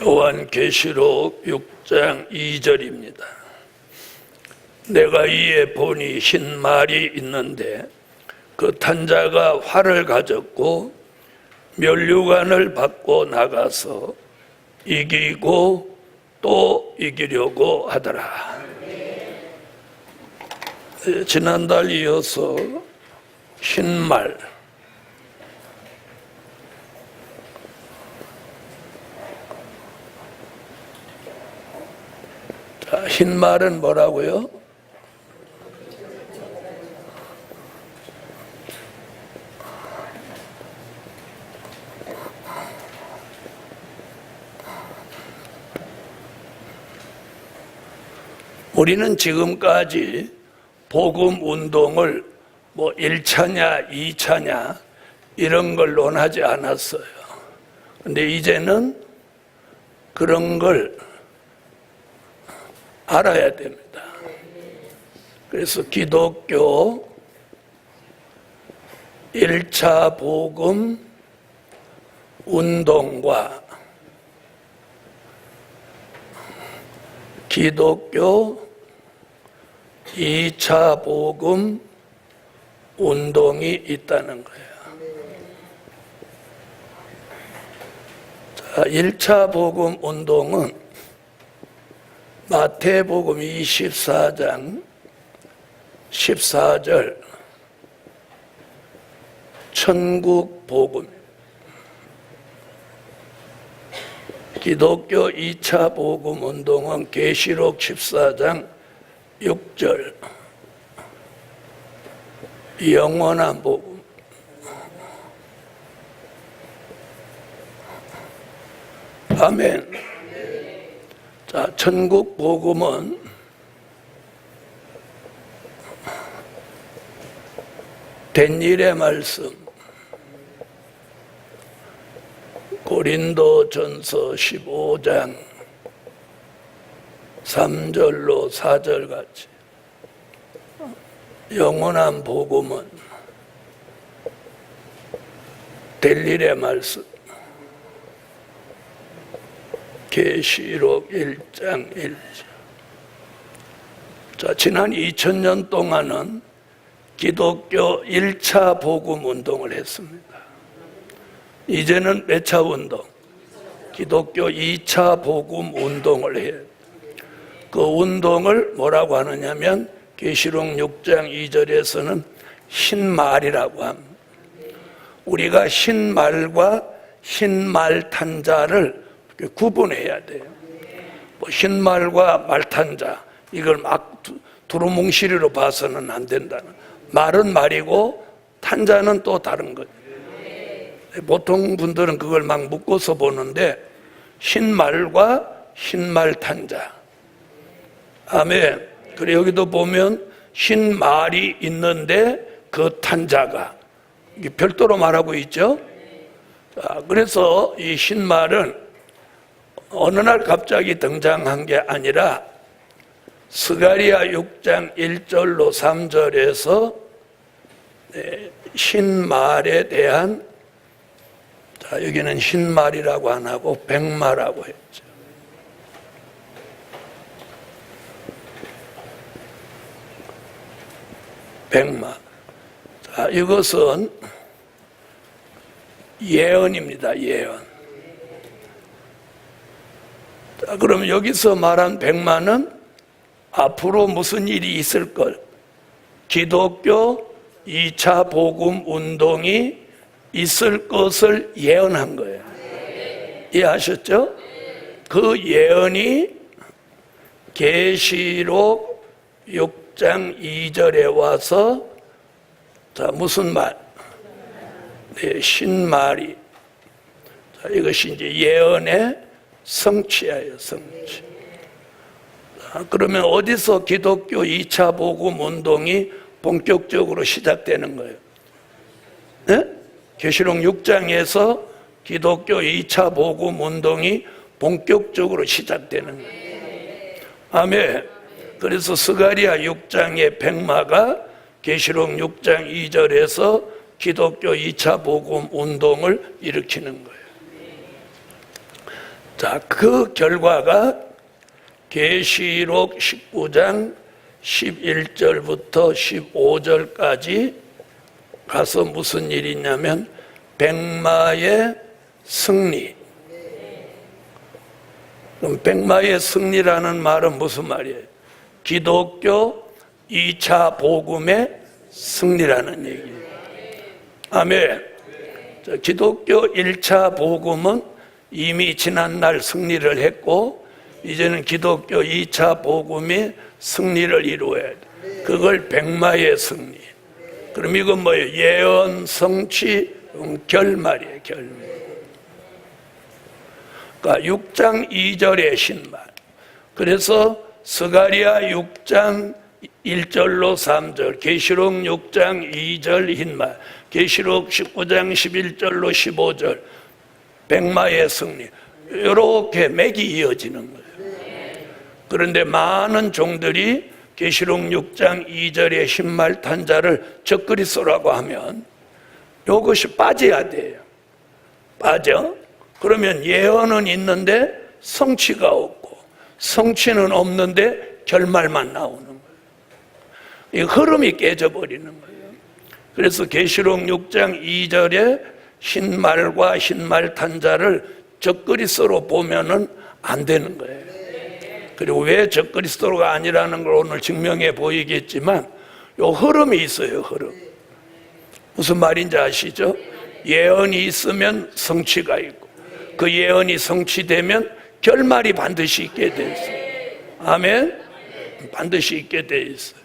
요한계시록 6장 2절입니다. 내가 이에 보니 흰 말이 있는데 그 탄자가 활을 가졌고 면류관을 받고 나가서 이기고 또 이기려고 하더라. 지난달 이어서 흰 말, 흰 말은 뭐라고요? 우리는 지금까지 복음 운동을 1차냐 2차냐 이런 걸 논하지 않았어요. 근데 이제는 그런 걸 알아야 됩니다. 그래서 기독교 1차 복음 운동과 기독교 2차 복음 운동이 있다는 거예요. 자, 1차 복음 운동은 마태복음 24장 14절 천국 복음, 기독교 2차 복음 운동은 계시록 14장 6절 영원한 복음, 아멘. 자, 천국 복음은 된 일의 말씀, 고린도전서 15장 3절로 4절 같이, 영원한 복음은 될 일의 말씀, 계시록 1장 1절. 자, 지난 2000년 동안은 기독교 1차 복음 운동을 했습니다. 이제는 몇 차 운동? 기독교 2차 복음 운동을 해요. 그 운동을 뭐라고 하느냐면 계시록 6장 2절에서는 흰말이라고 합니다. 우리가 흰말과 흰말 탄자를 구분해야 돼요. 흰말과 말탄자, 이걸 막 두루뭉실이로 봐서는 안 된다는. 말은 말이고 탄자는 또 다른 거죠. 보통 분들은 그걸 막 묶어서 보는데 흰말과 흰말 탄자, 아멘. 그래, 여기도 보면 흰말이 있는데 그 탄자가 별도로 말하고 있죠. 자, 그래서 이 흰말은 어느 날 갑자기 등장한 게 아니라 스가랴 6장 1절로 3절에서 흰말에 대한, 자, 여기는 흰말이라고 안 하고 백마라고 했죠. 백마. 자, 이것은 예언입니다. 예언. 자, 그럼 여기서 말한 백마는 앞으로 무슨 일이 있을 걸, 기독교 2차 복음 운동이 있을 것을 예언한 거예요. 이해하셨죠? 그 예언이 계시록 6장 2절에 와서, 자, 무슨 말? 네, 신말이. 자, 이것이 이제 예언의 성취예요, 성취. 자, 그러면 어디서 기독교 2차 복음 운동이 본격적으로 시작되는 거예요? 네? 계시록 6장에서 기독교 2차 복음 운동이 본격적으로 시작되는 거예요. 아멘. 그래서 스가랴 6장의 백마가 계시록 6장 2절에서 기독교 2차 복음 운동을 일으키는 거예요. 자, 그 결과가 계시록 19장 11절부터 15절까지 가서 무슨 일이 있냐면 백마의 승리. 그럼 백마의 승리라는 말은 무슨 말이에요? 기독교 2차 복음의 승리라는 얘기예요. 아멘. 자, 기독교 1차 복음은 이미 지난날 승리를 했고 이제는 기독교 2차 복음이 승리를 이루어야 돼. 그걸 백마의 승리. 그럼 이건 뭐예요? 예언, 성취, 결말이에요. 결말. 그러니까 6장 2절의 신말. 그래서 스가랴 6장 1절로 3절, 계시록 6장 2절 흰말, 계시록 19장 11절로 15절 백마의 승리. 이렇게 맥이 이어지는 거예요. 그런데 많은 종들이 계시록 6장 2절의 흰말 탄자를 적그리스도라고 하면 이것이 빠져야 돼요. 빠져. 그러면 예언은 있는데 성취가 없고 성취는 없는데 결말만 나오는 거예요. 이 흐름이 깨져버리는 거예요. 그래서 계시록 6장 2절에 흰말과 흰말 탄자를 적그리스도로 보면은 안 되는 거예요. 그리고 왜 적그리스도가 아니라는 걸 오늘 증명해 보이겠지만 요 흐름이 있어요. 흐름. 무슨 말인지 아시죠? 예언이 있으면 성취가 있고 그 예언이 성취되면 결말이 반드시 있게 돼 있어요. 아멘? 반드시 있게 돼 있어요.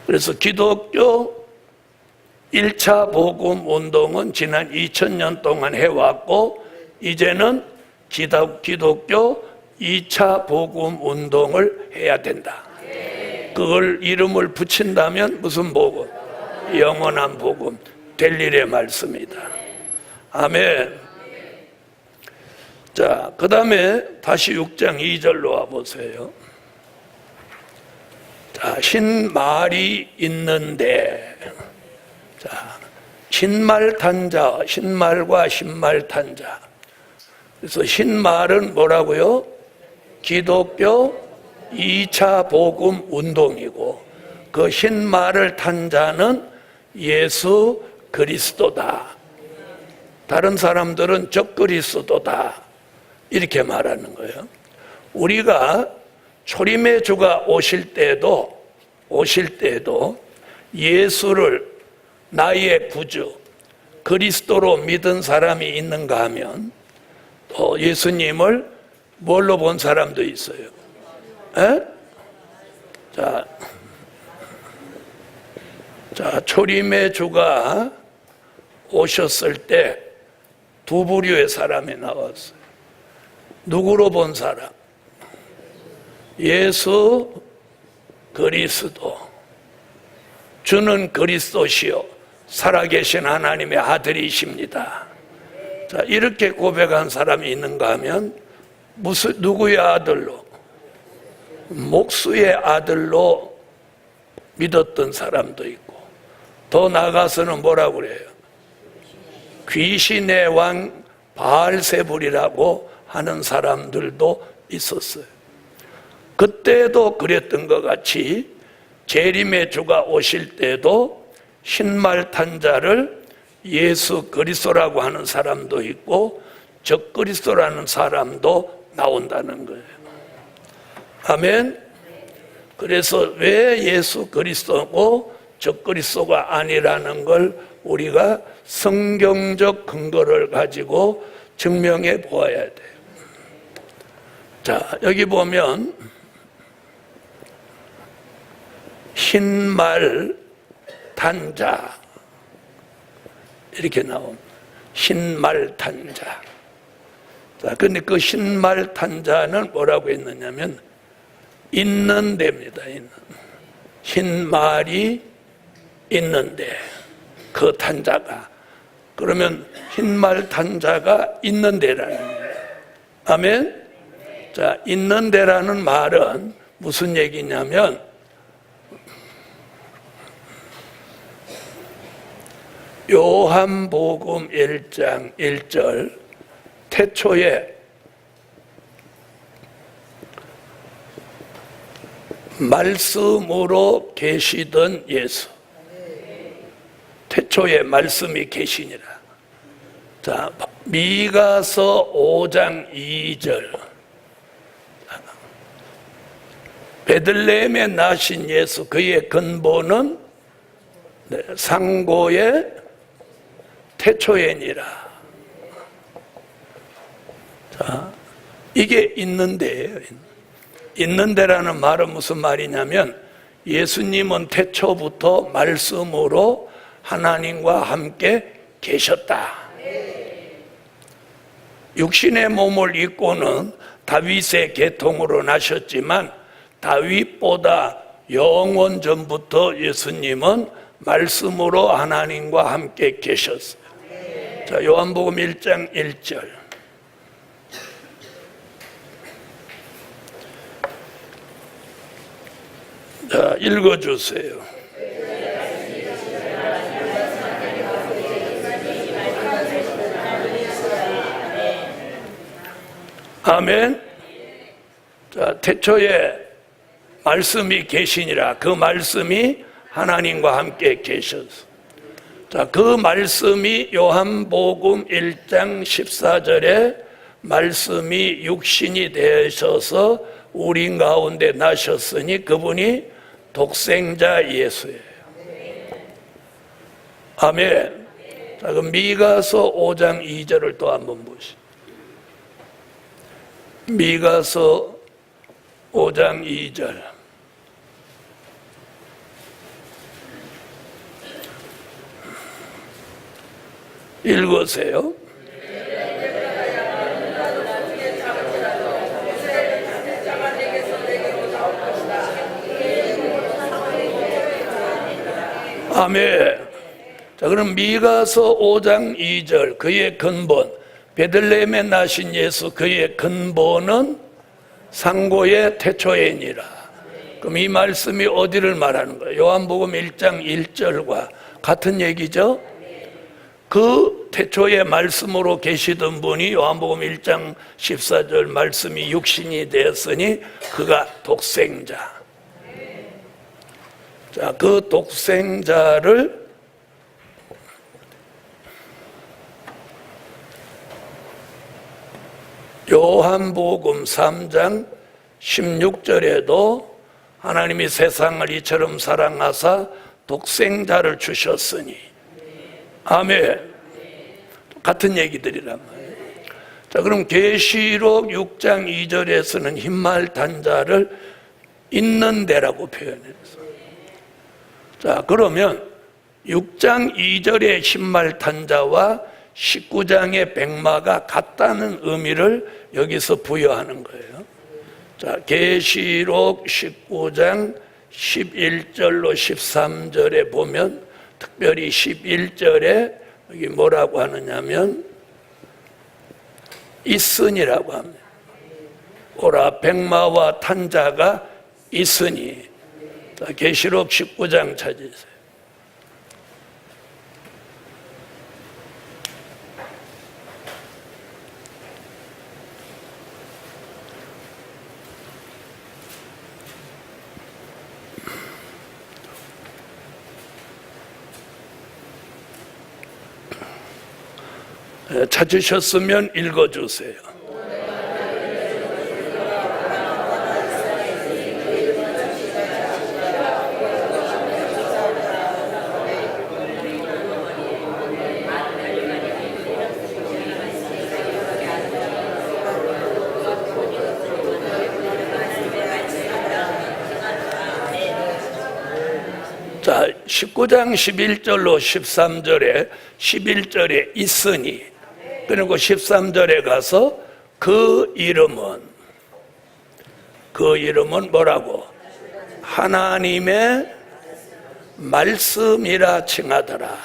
그래서 기독교 1차 복음 운동은 지난 2000년 동안 해왔고 이제는 기독교 2차 복음 운동을 해야 된다. 그걸 이름을 붙인다면 무슨 복음? 영원한 복음, 될 일의 말씀이다. 아멘. 자, 그 다음에 다시 6장 2절로 와보세요. 자, 흰말이 있는데, 자, 흰말 탄자, 흰말과 흰말 탄자. 그래서 흰말은 뭐라고요? 기독교 2차 복음 운동이고 그 흰말을 탄 자는 예수 그리스도다. 다른 사람들은 적그리스도다. 이렇게 말하는 거예요. 우리가 초림의 주가 오실 때도 예수를 나의 구주 그리스도로 믿은 사람이 있는가 하면 또 예수님을 뭘로 본 사람도 있어요. 에? 자, 초림의 주가 오셨을 때 두 부류의 사람이 나왔어요. 누구로 본 사람? 예수 그리스도. 주는 그리스도시요 살아계신 하나님의 아들이십니다. 자, 이렇게 고백한 사람이 있는가 하면 누구의 아들로? 목수의 아들로 믿었던 사람도 있고 더 나아가서는 뭐라고 그래요? 귀신의 왕 바알세불이라고 하는 사람들도 있었어요. 그때도 그랬던 것 같이 재림의 주가 오실 때도 흰말 탄 자를 예수 그리스도라고 하는 사람도 있고 적그리스도라는 사람도 나온다는 거예요. 아멘. 그래서 왜 예수 그리스도고 적그리스도가 아니라는 걸 우리가 성경적 근거를 가지고 증명해 보아야 돼요. 자, 여기 보면 흰말 탄자 이렇게 나옵니다. 흰말 탄자. 자, 근데 그 흰말 탄자는 뭐라고 했느냐면 있는 데입니다. 흰말이 있는데 그 탄자가 그러면 흰말 탄자가 있는 데라는 거예요. 아멘. 자, 있는 데라는 말은 무슨 얘기냐면 요한복음 1장 1절 태초에 말씀으로 계시던 예수. 태초에 말씀이 계시니라. 자, 미가서 5장 2절. 베들레헴에 나신 예수, 그의 근본은 상고의 태초에니라. 자, 이게 있는데요. 있는데라는 말은 무슨 말이냐면 예수님은 태초부터 말씀으로 하나님과 함께 계셨다. 육신의 몸을 입고는 다윗의 계통으로 나셨지만 다윗보다 영원 전부터 예수님은 말씀으로 하나님과 함께 계셨어요. 자, 요한복음 1장 1절. 자, 읽어주세요. 아멘. 자, 태초에 말씀이 계시니라. 그 말씀이 하나님과 함께 계셨어. 자, 그 말씀이 요한복음 1장 14절에 말씀이 육신이 되셔서 우리 가운데 나셨으니 그분이 독생자 예수예요. 아멘. 자, 그럼 미가서 5장 2절을 또 한번 보시죠. 미가서 5장 2절. 읽으세요. 아멘. 자, 그럼 미가서 5장 2절, 그의 근본, 베들레헴에 나신 예수, 그의 근본은 상고의 태초에니라. 그럼 이 말씀이 어디를 말하는 거예요? 요한복음 1장 1절과 같은 얘기죠? 그 태초에 말씀으로 계시던 분이 요한복음 1장 14절 말씀이 육신이 되었으니 그가 독생자. 자, 그 독생자를 요한복음 3장 16절에도 하나님이 세상을 이처럼 사랑하사 독생자를 주셨으니. 아멘. 같은 얘기들이란 말이에요. 자, 그럼 계시록 6장 2절에서는 흰말 단자를 있는데라고 표현했어요. 자, 그러면 6장 2절의 흰말 단자와 19장의 백마가 같다는 의미를 여기서 부여하는 거예요. 자, 계시록 19장 11절로 13절에 보면 특별히 11절에 여기 뭐라고 하느냐면 있으니라고 합니다. 오라 백마와 탄자가 있으니. 자, 계시록 19장 찾으세요. 찾으셨으면 읽어주세요. 자, 19장 11절로 13절에 11절에 있으니, 그리고 13절에 가서 그 이름은 뭐라고? 하나님의 말씀이라 칭하더라.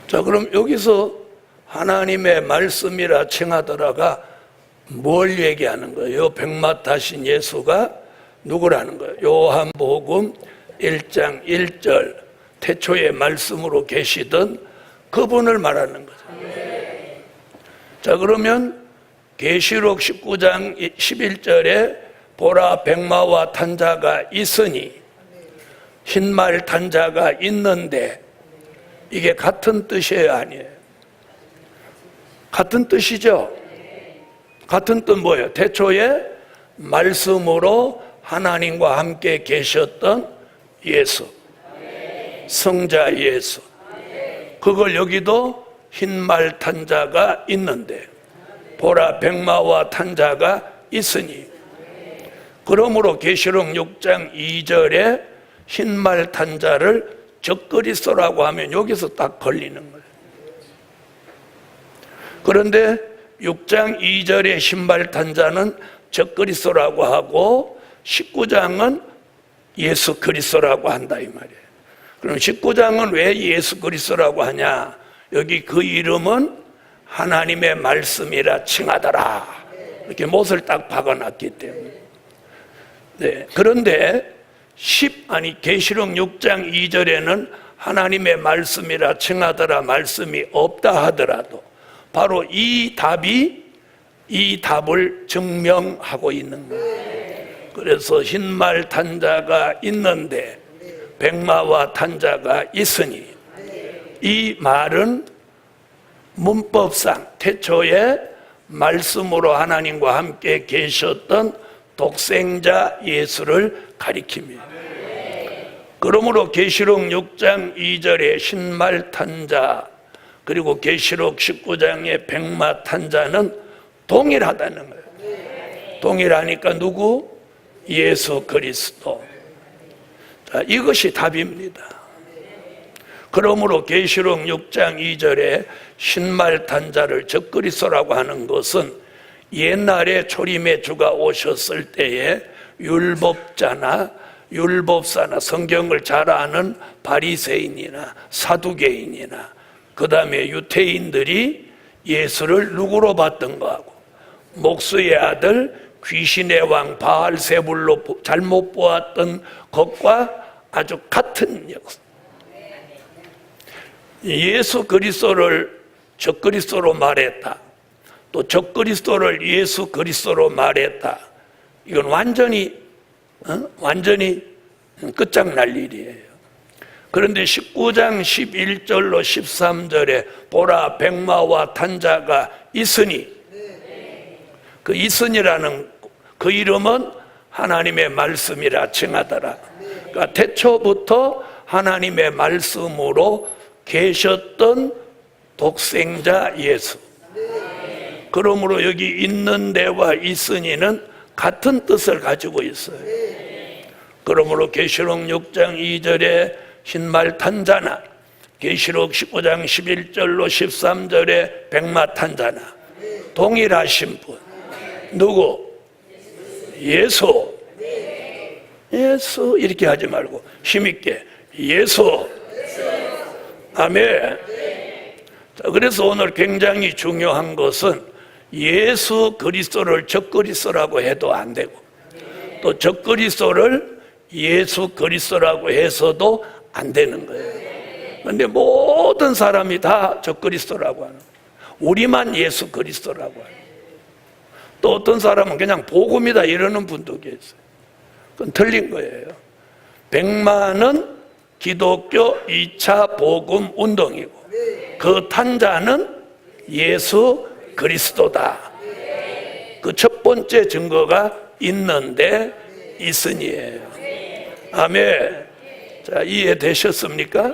자, 그럼 여기서 하나님의 말씀이라 칭하더라가 뭘 얘기하는 거예요? 백마 타신 예수가 누구라는 거예요? 요한복음 1장 1절 태초에 말씀으로 계시던 그분을 말하는 거죠. 자, 그러면 계시록 19장 11절에 보라 백마와 탄자가 있으니 흰말 탄자가 있는데 이게 같은 뜻이에요, 아니에요? 같은 뜻이죠. 같은 뜻 뭐예요? 태초에 말씀으로 하나님과 함께 계셨던 예수, 성자 예수. 그걸 여기도 흰말 탄자가 있는데 보라 백마와 탄자가 있으니, 그러므로 계시록 6장 2절에 흰말 탄자를 적그리스도라고 하면 여기서 딱 걸리는 거예요. 그런데 6장 2절의 흰말 탄자는 적그리스도라고 하고 19장은 예수 그리스도라고 한다 이 말이에요. 그럼 19장은 왜 예수 그리스도라고 하냐? 여기 그 이름은 하나님의 말씀이라 칭하더라, 이렇게 못을 딱 박아놨기 때문에. 네. 그런데 계시록 6장 2절에는 하나님의 말씀이라 칭하더라 말씀이 없다 하더라도 바로 이 답을 증명하고 있는 거예요. 그래서 흰말 탄자가 있는데 백마와 탄자가 있으니, 이 말은 문법상 태초에 말씀으로 하나님과 함께 계셨던 독생자 예수를 가리킵니다. 그러므로 계시록 6장 2절의 흰말 탄자 그리고 계시록 19장의 백마 탄자는 동일하다는 거예요. 동일하니까 누구? 예수 그리스도. 자, 이것이 답입니다. 그러므로 계시록 6장 2절에 흰말 탄자를 적그리스도라고 하는 것은 옛날에 초림의 주가 오셨을 때에 율법사나 성경을 잘 아는 바리새인이나 사두개인이나 그 다음에 유태인들이 예수를 누구로 봤던 거하고 목수의 아들 귀신의 왕 바알세불로 잘못 보았던 것과 아주 같은 역사. 예수 그리스도를 적그리스도로 말했다, 또 적그리스도를 예수 그리스도로 말했다. 이건 완전히 끝장날 일이에요. 그런데 19장 11절로 13절에 보라 백마와 탄자가 있으니, 그 있으니라는 그 이름은 하나님의 말씀이라 칭하더라. 그러니까 태초부터 하나님의 말씀으로 계셨던 독생자 예수. 그러므로 여기 있는 데와 있으니는 같은 뜻을 가지고 있어요. 그러므로 계시록 6장 2절에 흰말 탄자나 계시록 19장 11절로 13절에 백마 탄자나 동일하신 분. 누구? 예수. 예수 이렇게 하지 말고 힘있게 예수. 아멘. 자, 그래서 오늘 굉장히 중요한 것은 예수 그리스도를 적그리스도라고 해도 안 되고, 또 적그리스도를 예수 그리스도라고 해서도 안 되는 거예요. 그런데 모든 사람이 다 적그리스도라고 하는 거예요. 우리만 예수 그리스도라고 하는. 또 어떤 사람은 그냥 복음이다 이러는 분도 계세요. 그건 틀린 거예요. 백마는 기독교 2차 복음 운동이고 그 탄자는 예수 그리스도다. 그 첫 번째 증거가 있는데 있으니예요. 아멘. 자, 이해되셨습니까?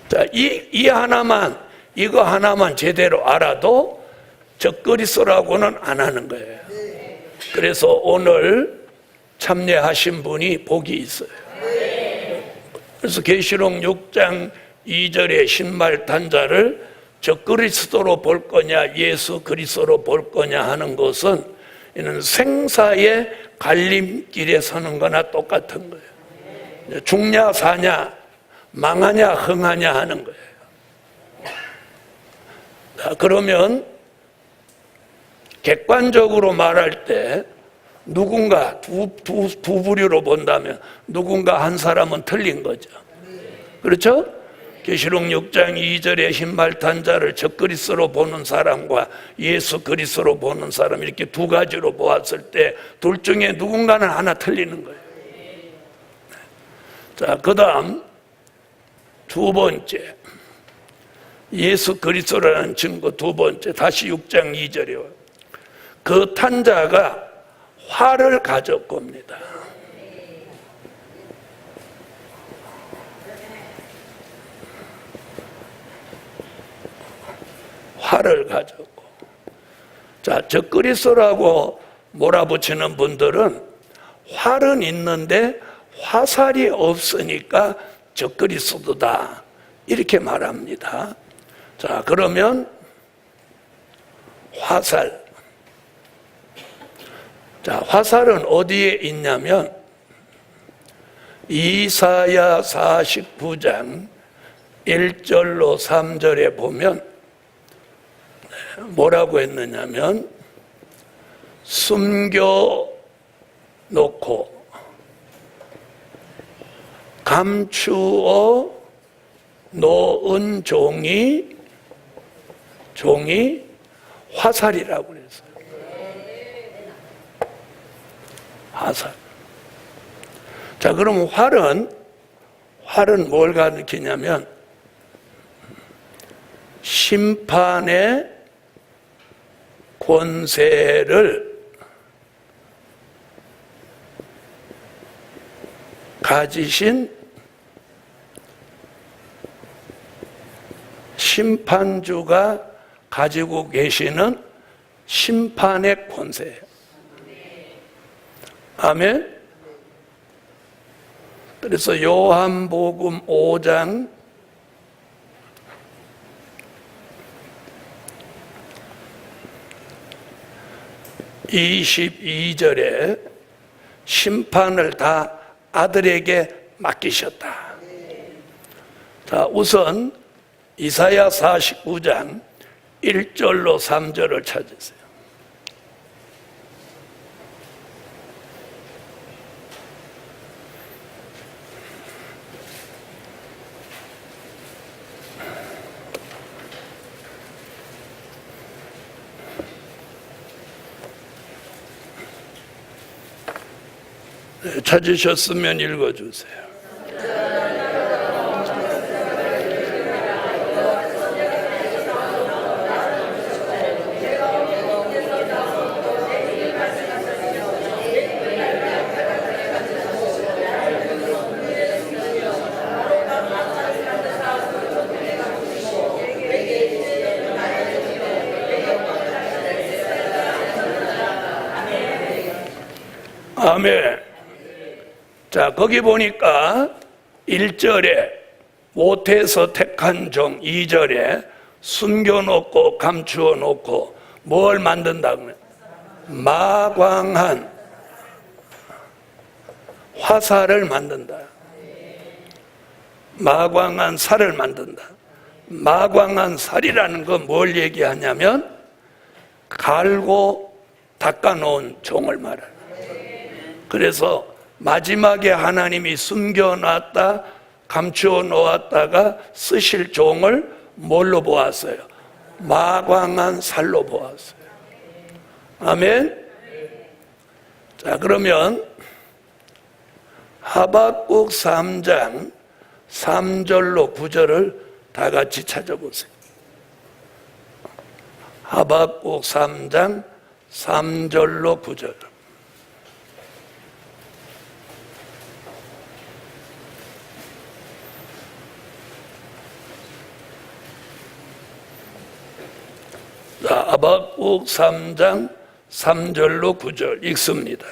자, 이거 하나만 제대로 알아도 적그리스도라고는 안 하는 거예요. 그래서 오늘 참여하신 분이 복이 있어요. 그래서 계시록 6장 2절의 흰말 탄자를 적그리스도로 볼 거냐 예수 그리스도로 볼 거냐 하는 것은 이는 생사의 갈림길에 서는 거나 똑같은 거예요. 죽냐 사냐 망하냐 흥하냐 하는 거예요. 자, 그러면 객관적으로 말할 때 누군가 두 부류로 본다면 누군가 한 사람은 틀린 거죠. 그렇죠? 계시록 6장 2절에 흰말 탄 자를 적그리스도로 보는 사람과 예수 그리스도로 보는 사람, 이렇게 두 가지로 보았을 때 둘 중에 누군가는 하나 틀리는 거예요. 자, 그 다음 두 번째, 예수 그리스도라는 증거 두 번째, 다시 6장 2절에 와요. 그 탄 자가 활을 가졌고 옵니다. 활을 가졌고. 자, 적그리스도라고 몰아붙이는 분들은 활은 있는데 화살이 없으니까 적그리스도다, 이렇게 말합니다. 자, 그러면 화살. 자, 화살은 어디에 있냐면 이사야 49장 1절로 3절에 보면 뭐라고 했느냐면 숨겨 놓고 감추어 놓은 종이 화살이라고 그랬어요. 화살. 자, 그럼 활은 뭘 가리키냐면 심판의 권세를 가지신 심판주가 가지고 계시는 심판의 권세예요. 아멘. 그래서 요한복음 5장 22절에 심판을 다 아들에게 맡기셨다. 자, 우선 이사야 49장 1절로 3절을 찾으세요. 찾으셨으면 읽어주세요. 아멘. 자, 거기 보니까 1절에 못해서 택한 종, 2절에 숨겨놓고 감추어놓고 뭘 만든다고요? 마광한 화살을 만든다. 마광한 살을 만든다. 마광한 살이라는 건 뭘 얘기하냐면 갈고 닦아놓은 종을 말해요. 그래서 마지막에 하나님이 숨겨놨다 감추어 놓았다가 쓰실 종을 뭘로 보았어요? 마광한 살로 보았어요. 아멘. 자, 그러면 하박국 3장 3절로 9절을 다 같이 찾아보세요. 하박국 3장 3절로 9절. 자, 하박국 3장 3절로 9절 읽습니다.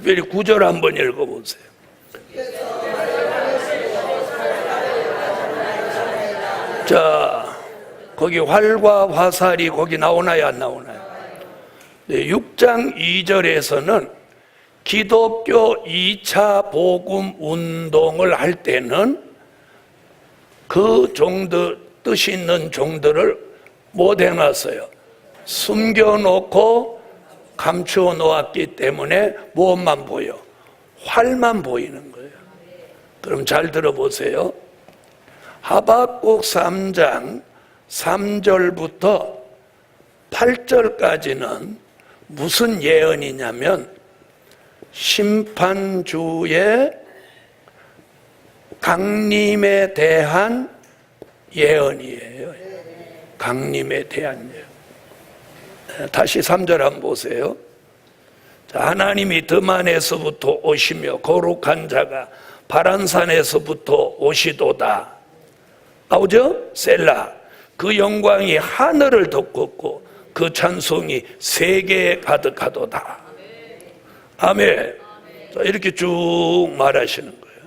특별히 9절 한번 읽어보세요. 자, 거기 활과 화살이 거기 나오나요, 안 나오나요? 네, 6장 2절에서는 기독교 2차 복음 운동을 할 때는 그 종들, 뜻 있는 종들을 못 해놨어요. 숨겨놓고 감추어 놓았기 때문에 무엇만 보여? 활만 보이는 거예요. 그럼 잘 들어보세요. 하박국 3장 3절부터 8절까지는 무슨 예언이냐면 심판주의 강림에 대한 예언이에요. 강림에 대한 예언. 다시 3절 한번 보세요. 자, 하나님이 드만에서부터 오시며 거룩한 자가 바란산에서부터 오시도다. 나오죠? 셀라. 그 영광이 하늘을 덮었고 그 찬송이 세계에 가득하도다. 아멘. 자, 이렇게 쭉 말하시는 거예요.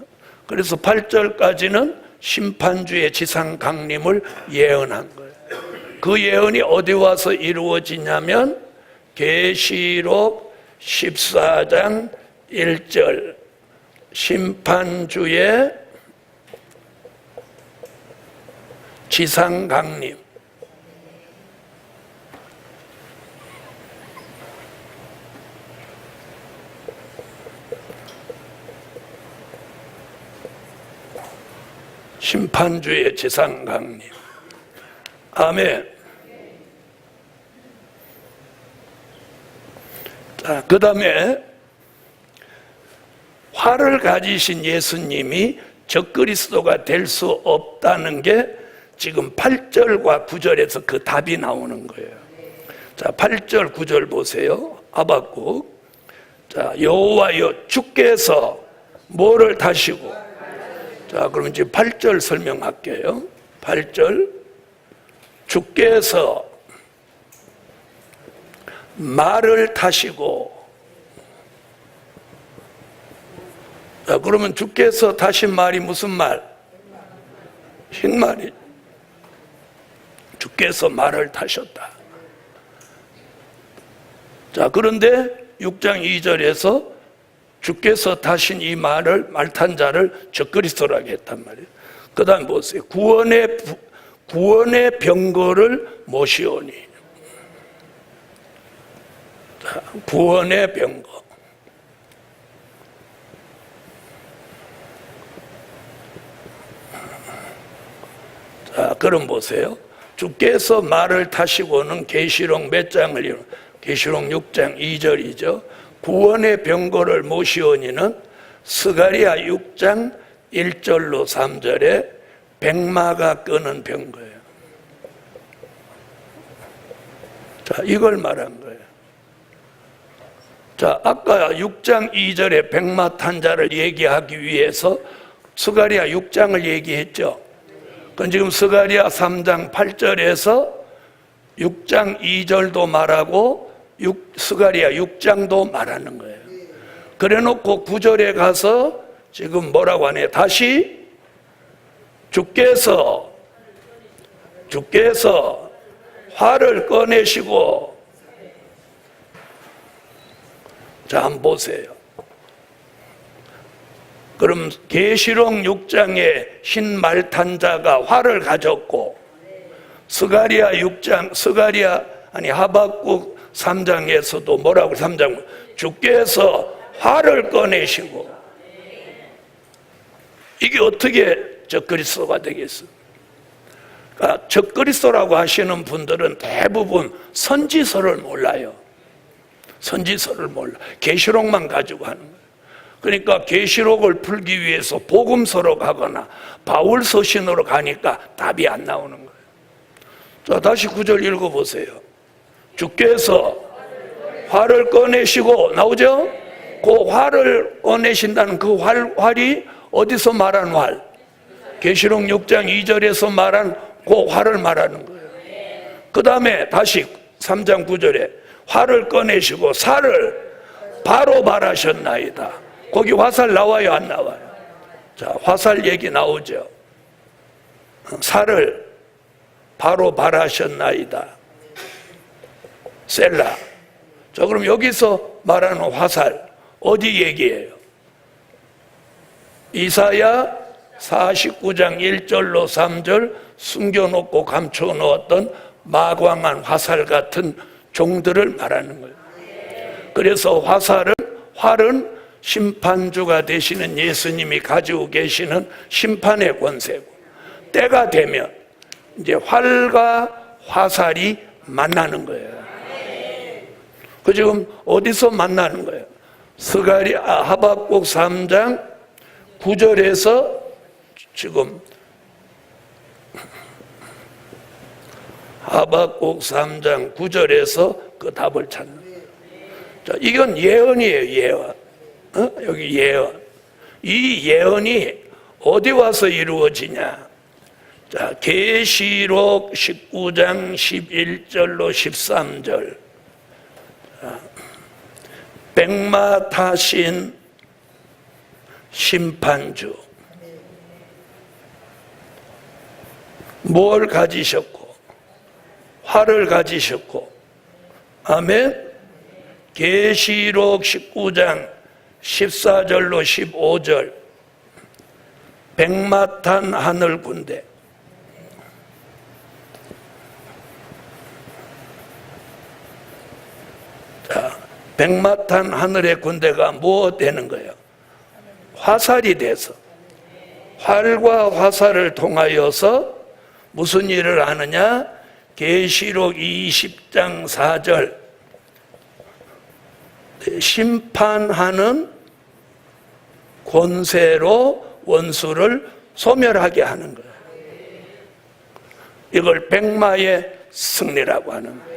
그래서 8절까지는 심판주의 지상 강림을 예언한 거예요. 그 예언이 어디 와서 이루어지냐면 계시록 14장 1절 심판주의 지상 강림. 심판주의 지상 강림. 아멘. 자, 그 다음에 활을 가지신 예수님이 적그리스도가 될 수 없다는 게 지금 8절과 9절에서 그 답이 나오는 거예요. 자, 8절 9절 보세요. 하박국. 자, 여호와여 주께서 뭐를 타시고. 자, 그럼 이제 8절 설명할게요. 8절. 주께서 말을 타시고. 자, 그러면 주께서 타신 말이 무슨 말? 흰말이. 주께서 말을 타셨다. 자, 그런데 6장 2절에서 주께서 타신 이 말을, 말탄 자를 적그리스도라고 했단 말이에요. 그 다음 보세요. 구원의 병거를 모시오니. 자, 구원의 병거. 자, 그럼 보세요. 주께서 말을 타시고는 계시록 몇 장을 이루는 계시록 6장 2절이죠. 구원의 병거를 모시오니는 스가랴 6장 1절로 3절에 백마가 끄는 병거예요. 자, 이걸 말한 거예요. 자, 아까 6장 2절에 백마 탄 자를 얘기하기 위해서 스가랴 6장을 얘기했죠. 그건 지금 스가랴 3장 8절에서 6장 2절도 말하고 스가랴 6장도 말하는 거예요. 그래 놓고 9절에 가서 지금 뭐라고 하네요. 다시 주께서 활을 꺼내시고. 자, 한번 보세요. 그럼 계시록 6장에 흰 말 탄 자가 활을 가졌고 스가랴 6장 하박국 3장에서도 뭐라고 3장 주께서 활을 꺼내시고. 이게 어떻게 적그리스도가 되겠어? 그러니까 적그리스도라고 하시는 분들은 대부분 선지서를 몰라요. 선지서를 몰라. 계시록만 가지고 하는 거예요. 그러니까 계시록을 풀기 위해서 복음서로 가거나 바울 서신으로 가니까 답이 안 나오는 거예요. 자, 다시 9절 읽어보세요. 주께서 활을 꺼내시고. 나오죠? 그 활을 꺼내신다는 그 활이 어디서 말한 활? 계시록 6장 2절에서 말한 그 활을 말하는 거예요. 그 다음에 다시 3장 9절에 활을 꺼내시고 살을 바로 발하셨나이다. 거기 화살 나와요, 안 나와요? 자, 화살 얘기 나오죠. 살을 바로 발하셨나이다. 셀라. 자, 그럼 여기서 말하는 화살 어디 얘기예요? 이사야 49장 1절로 3절 숨겨놓고 감춰놓았던 마광한 화살 같은 종들을 말하는 거예요. 그래서 활은 심판주가 되시는 예수님이 가지고 계시는 심판의 권세고, 때가 되면 이제 활과 화살이 만나는 거예요. 그 지금 어디서 만나는 거예요? 하박국 3장 9절에서 지금 하박국 3장 9절에서 그 답을 찾는 거예요. 자, 이건 예언이에요, 예언. 여기 예언. 이 예언이 어디 와서 이루어지냐? 자, 계시록 19장 11절로 13절. 백마 타신 심판주. 뭘 가지셨고? 활을 가지셨고. 아멘. 계시록 19장 14절로 15절. 백마 탄 하늘 군대. 자, 백마 탄 하늘의 군대가 뭐 되는 거예요? 화살이 돼서, 활과 화살을 통하여서 무슨 일을 하느냐? 계시록 20장 4절. 심판하는 권세로 원수를 소멸하게 하는 거예요. 이걸 백마의 승리라고 하는 거예요.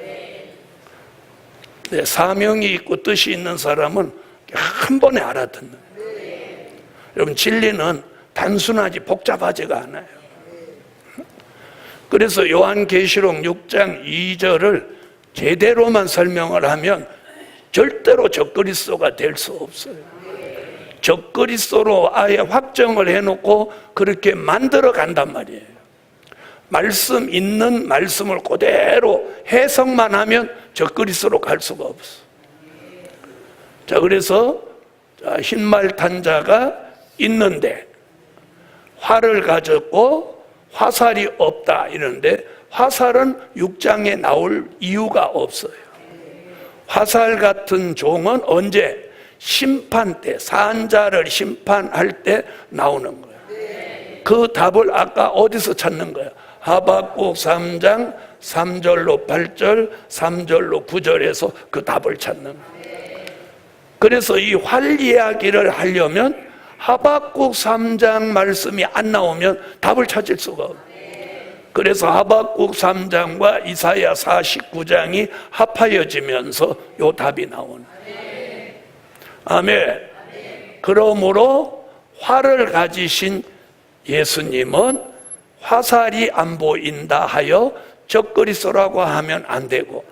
사명이 있고 뜻이 있는 사람은 한 번에 알아듣는 거예요. 여러분, 진리는 단순하지 복잡하지가 않아요. 그래서 요한계시록 6장 2절을 제대로만 설명을 하면 절대로 적그리스도가 될 수 없어요. 적그리스도로 아예 확정을 해놓고 그렇게 만들어 간단 말이에요. 말씀 있는 말씀을 그대로 해석만 하면 적그리스도로 갈 수가 없어. 자, 그래서 흰말 탄 자가 있는데 활을 가졌고 화살이 없다 이러는데, 화살은 6장에 나올 이유가 없어요. 화살 같은 종은 언제? 심판 때, 산자를 심판할 때 나오는 거예요. 그 답을 아까 어디서 찾는 거예요? 하박국 3장 3절로 8절, 3절로 9절에서 그 답을 찾는 거예요. 그래서 이 활 이야기를 하려면 하박국 3장 말씀이 안 나오면 답을 찾을 수가 없어요. 그래서 하박국 3장과 이사야 49장이 합하여지면서 요 답이 나오는 거예요. 아멘. 그러므로 활을 가지신 예수님은 화살이 안 보인다 하여 적그리스도라고 하면 안 되고,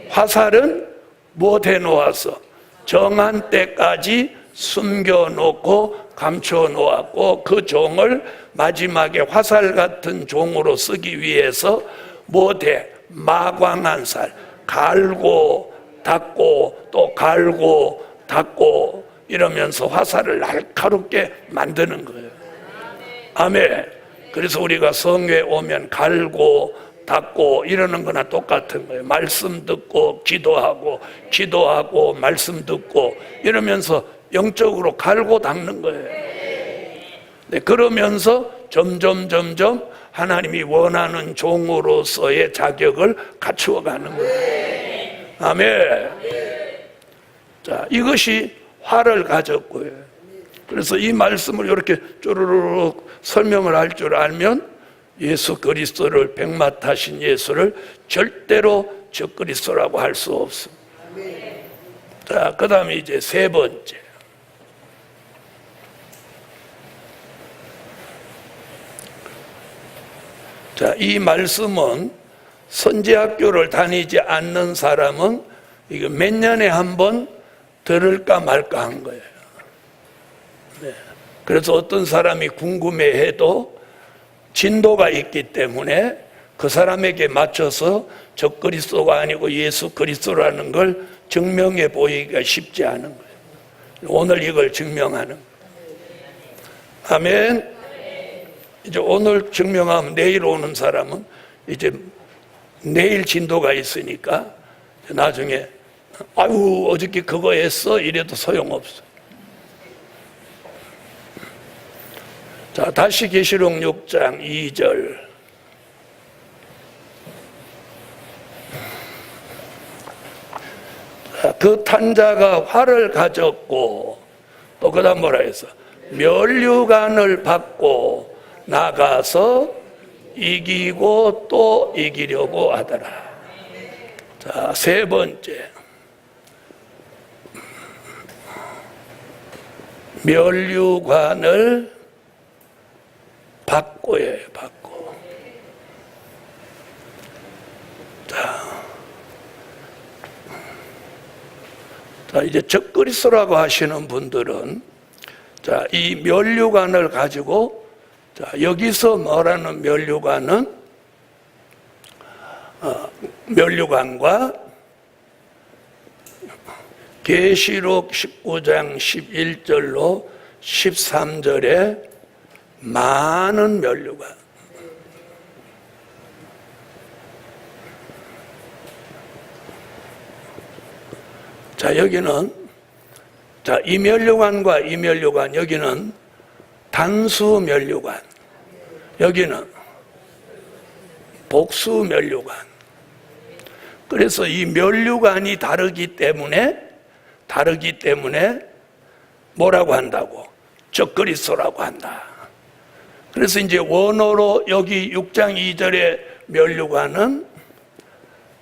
화살은 못 해놓아서 정한 때까지 숨겨놓고 감춰놓았고, 그 종을 마지막에 화살 같은 종으로 쓰기 위해서 못해 마광한 살, 갈고 닦고 또 갈고 닦고 이러면서 화살을 날카롭게 만드는 거예요. 아멘. 그래서 우리가 성회에 오면 갈고 닦고 이러는 거나 똑같은 거예요. 말씀 듣고 기도하고, 기도하고 말씀 듣고 이러면서 영적으로 갈고 닦는 거예요. 네, 그러면서 점점 하나님이 원하는 종으로서의 자격을 갖추어가는 거예요. 아멘. 자, 이것이 활을 가졌고요. 그래서 이 말씀을 이렇게 쪼르륵 설명을 할 줄 알면 예수 그리스도를, 백마 타신 예수를 절대로 적그리스도라고 할 수 없습니다. 자, 그 다음에 이제 세 번째. 자, 이 말씀은 선지학교를 다니지 않는 사람은 이거 몇 년에 한 번 들을까 말까 한 거예요. 네. 그래서 어떤 사람이 궁금해해도 진도가 있기 때문에 그 사람에게 맞춰서 저 그리스도가 아니고 예수 그리스도라는 걸 증명해 보이기가 쉽지 않은 거예요. 오늘 이걸 증명하는 거예요. 아멘. 이제 오늘 증명하면 내일 오는 사람은 이제 내일 진도가 있으니까 나중에 아유 어저께 그거 했어 이래도 소용없어. 자, 다시 계시록 6장 2절. 그 탄자가 활을 가졌고 또 그 다음 뭐라 했어? 면류관을 받고 나가서 이기고 또 이기려고 하더라. 자, 세 번째. 면류관을 받고예요, 받고. 자, 이제 적그리스도라고 하시는 분들은 자, 이 면류관을 가지고 자, 여기서 말하는 면류관은 면류관과 계시록 19장 11절로 13절에 많은 면류관. 자, 여기는 자, 이 면류관과 이 면류관, 여기는 단수 면류관, 여기는 복수 면류관. 그래서 이 면류관이 다르기 때문에 뭐라고 한다고? 적그리스도라고 한다. 그래서 이제 원어로 여기 6장 2절의 면류관은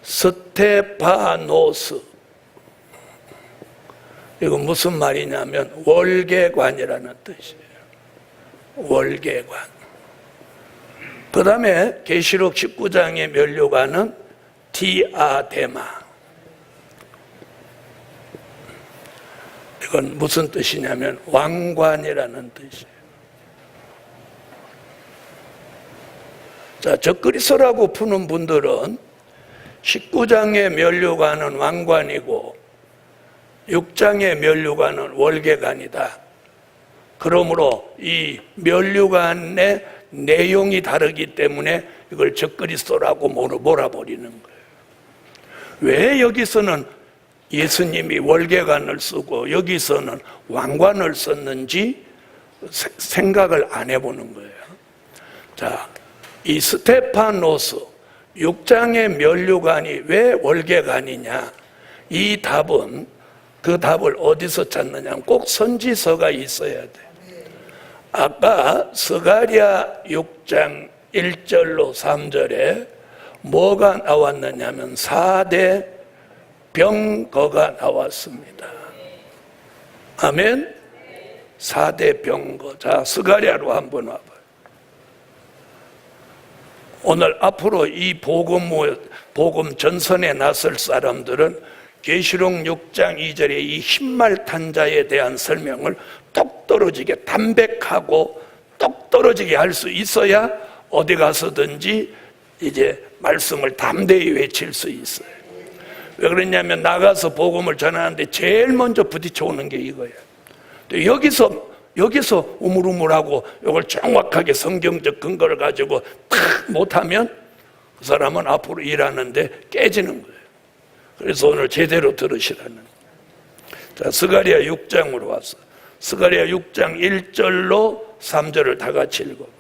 스테파노스. 이건 무슨 말이냐면 월계관이라는 뜻이에요. 월계관. 그 다음에 계시록 19장의 면류관은 디아데마. 이건 무슨 뜻이냐면 왕관이라는 뜻이에요. 자, 적그리스도라고 푸는 분들은 19장의 면류관은 왕관이고 6장의 면류관은 월계관이다. 그러므로 이 면류관의 내용이 다르기 때문에 이걸 적그리스도라고 몰아버리는 거예요. 왜 여기서는 예수님이 월계관을 쓰고 여기서는 왕관을 썼는지 생각을 안 해보는 거예요. 자, 이 스테파노스 6장의 면류관이 왜 월계관이냐? 이 답은 그 답을 어디서 찾느냐? 꼭 선지서가 있어야 돼. 아까 스가랴 6장 1절로 3절에 뭐가 나왔느냐면 4대 병거가 나왔습니다. 아멘? 4대 병거. 자, 스가랴로 한번 와봐요. 오늘 앞으로 이 복음 전선에 나설 사람들은 계시록 6장 2절의 이 흰말탄 자에 대한 설명을 똑 떨어지게 담백하고 똑 떨어지게 할 수 있어야 어디 가서든지 이제 말씀을 담대히 외칠 수 있어요. 왜 그러냐면 나가서 복음을 전하는데 제일 먼저 부딪혀오는 게 이거예요. 여기서 우물우물하고 이걸 정확하게 성경적 근거를 가지고 탁 못하면 그 사람은 앞으로 일하는데 깨지는 거예요. 그래서 오늘 제대로 들으시라는. 자, 스가랴 6장으로 왔어. 스가랴 6장 1절로 3절을 다 같이 읽어봐.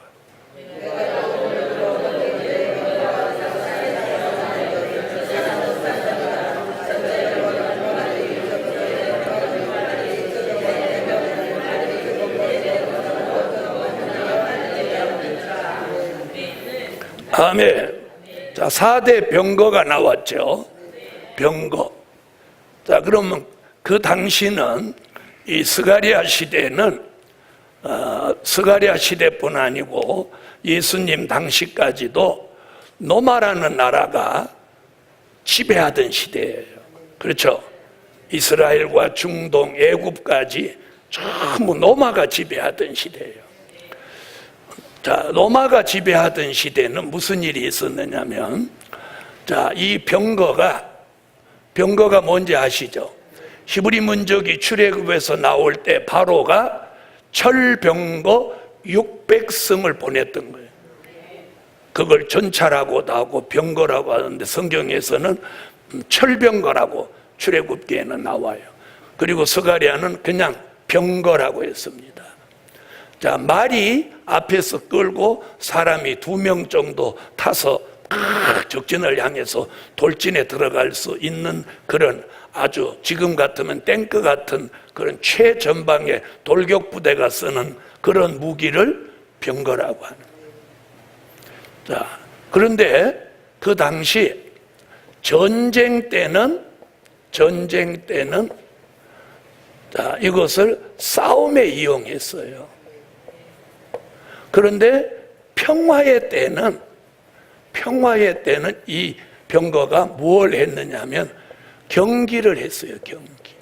아멘. 자, 4대 병거가 나왔죠. 병거. 자, 그러면 그 당시는 이 스가랴 시대는 스가랴 시대뿐 아니고 예수님 당시까지도 로마라는 나라가 지배하던 시대예요. 그렇죠? 이스라엘과 중동, 애굽까지 전부 로마가 지배하던 시대예요. 자, 로마가 지배하던 시대는 무슨 일이 있었느냐면, 자, 이 병거가 뭔지 아시죠? 히브리 민족이 출애굽에서 나올 때 바로가 철병거 600승을 보냈던 거예요. 그걸 전차라고도 하고 병거라고 하는데 성경에서는 철병거라고 출애굽기에는 나와요. 그리고 스가랴는 그냥 병거라고 했습니다. 자, 말이 앞에서 끌고 사람이 2명 정도 타서 적진을 향해서 돌진에 들어갈 수 있는 그런 아주 지금 같으면 탱크 같은 그런 최전방의 돌격부대가 쓰는 그런 무기를 병거라고 하는 거예요. 자, 그런데 그 당시 전쟁 때는 자, 이것을 싸움에 이용했어요. 그런데 평화의 때는 이 병거가 뭘 했느냐면 경기를 했어요. 경기.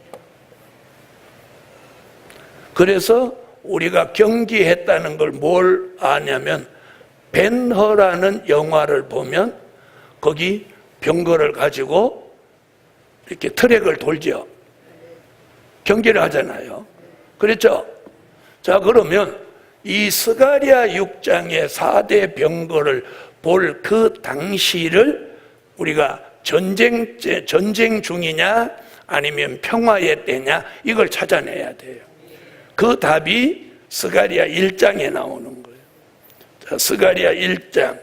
그래서 우리가 경기했다는 걸 뭘 아냐면 벤허라는 영화를 보면 거기 병거를 가지고 이렇게 트랙을 돌죠. 경기를 하잖아요. 그렇죠? 자, 그러면 이 스가랴 6장의 4대 병거를 볼 그 당시를 우리가 전쟁 중이냐 아니면 평화의 때냐 이걸 찾아내야 돼요. 그 답이 스가랴 1장에 나오는 거예요. 자, 스가랴 1장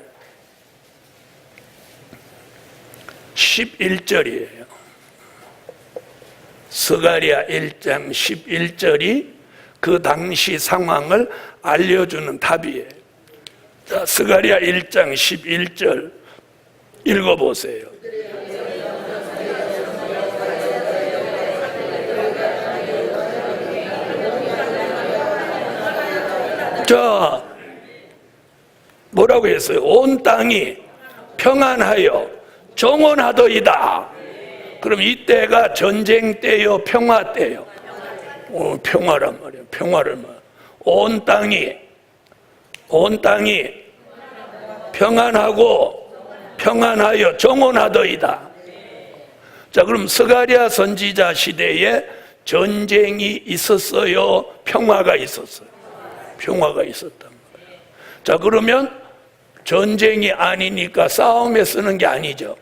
11절이에요. 스가랴 1장 11절이 그 당시 상황을 알려주는 답이에요. 자, 스가랴 1장 11절 읽어보세요. 자, 뭐라고 했어요? 온 땅이 평안하여 정원하더이다. 그럼 이때가 전쟁 때요, 평화 때요? 평화란 말이에요. 평화를 말. 온 땅이 평안하여 정원하더이다. 자, 그럼 스가랴 선지자 시대에 전쟁이 있었어요? 평화가 있었어요? 평화가 있었단 말이에요. 자, 그러면 전쟁이 아니니까 싸움에 쓰는 게 아니죠.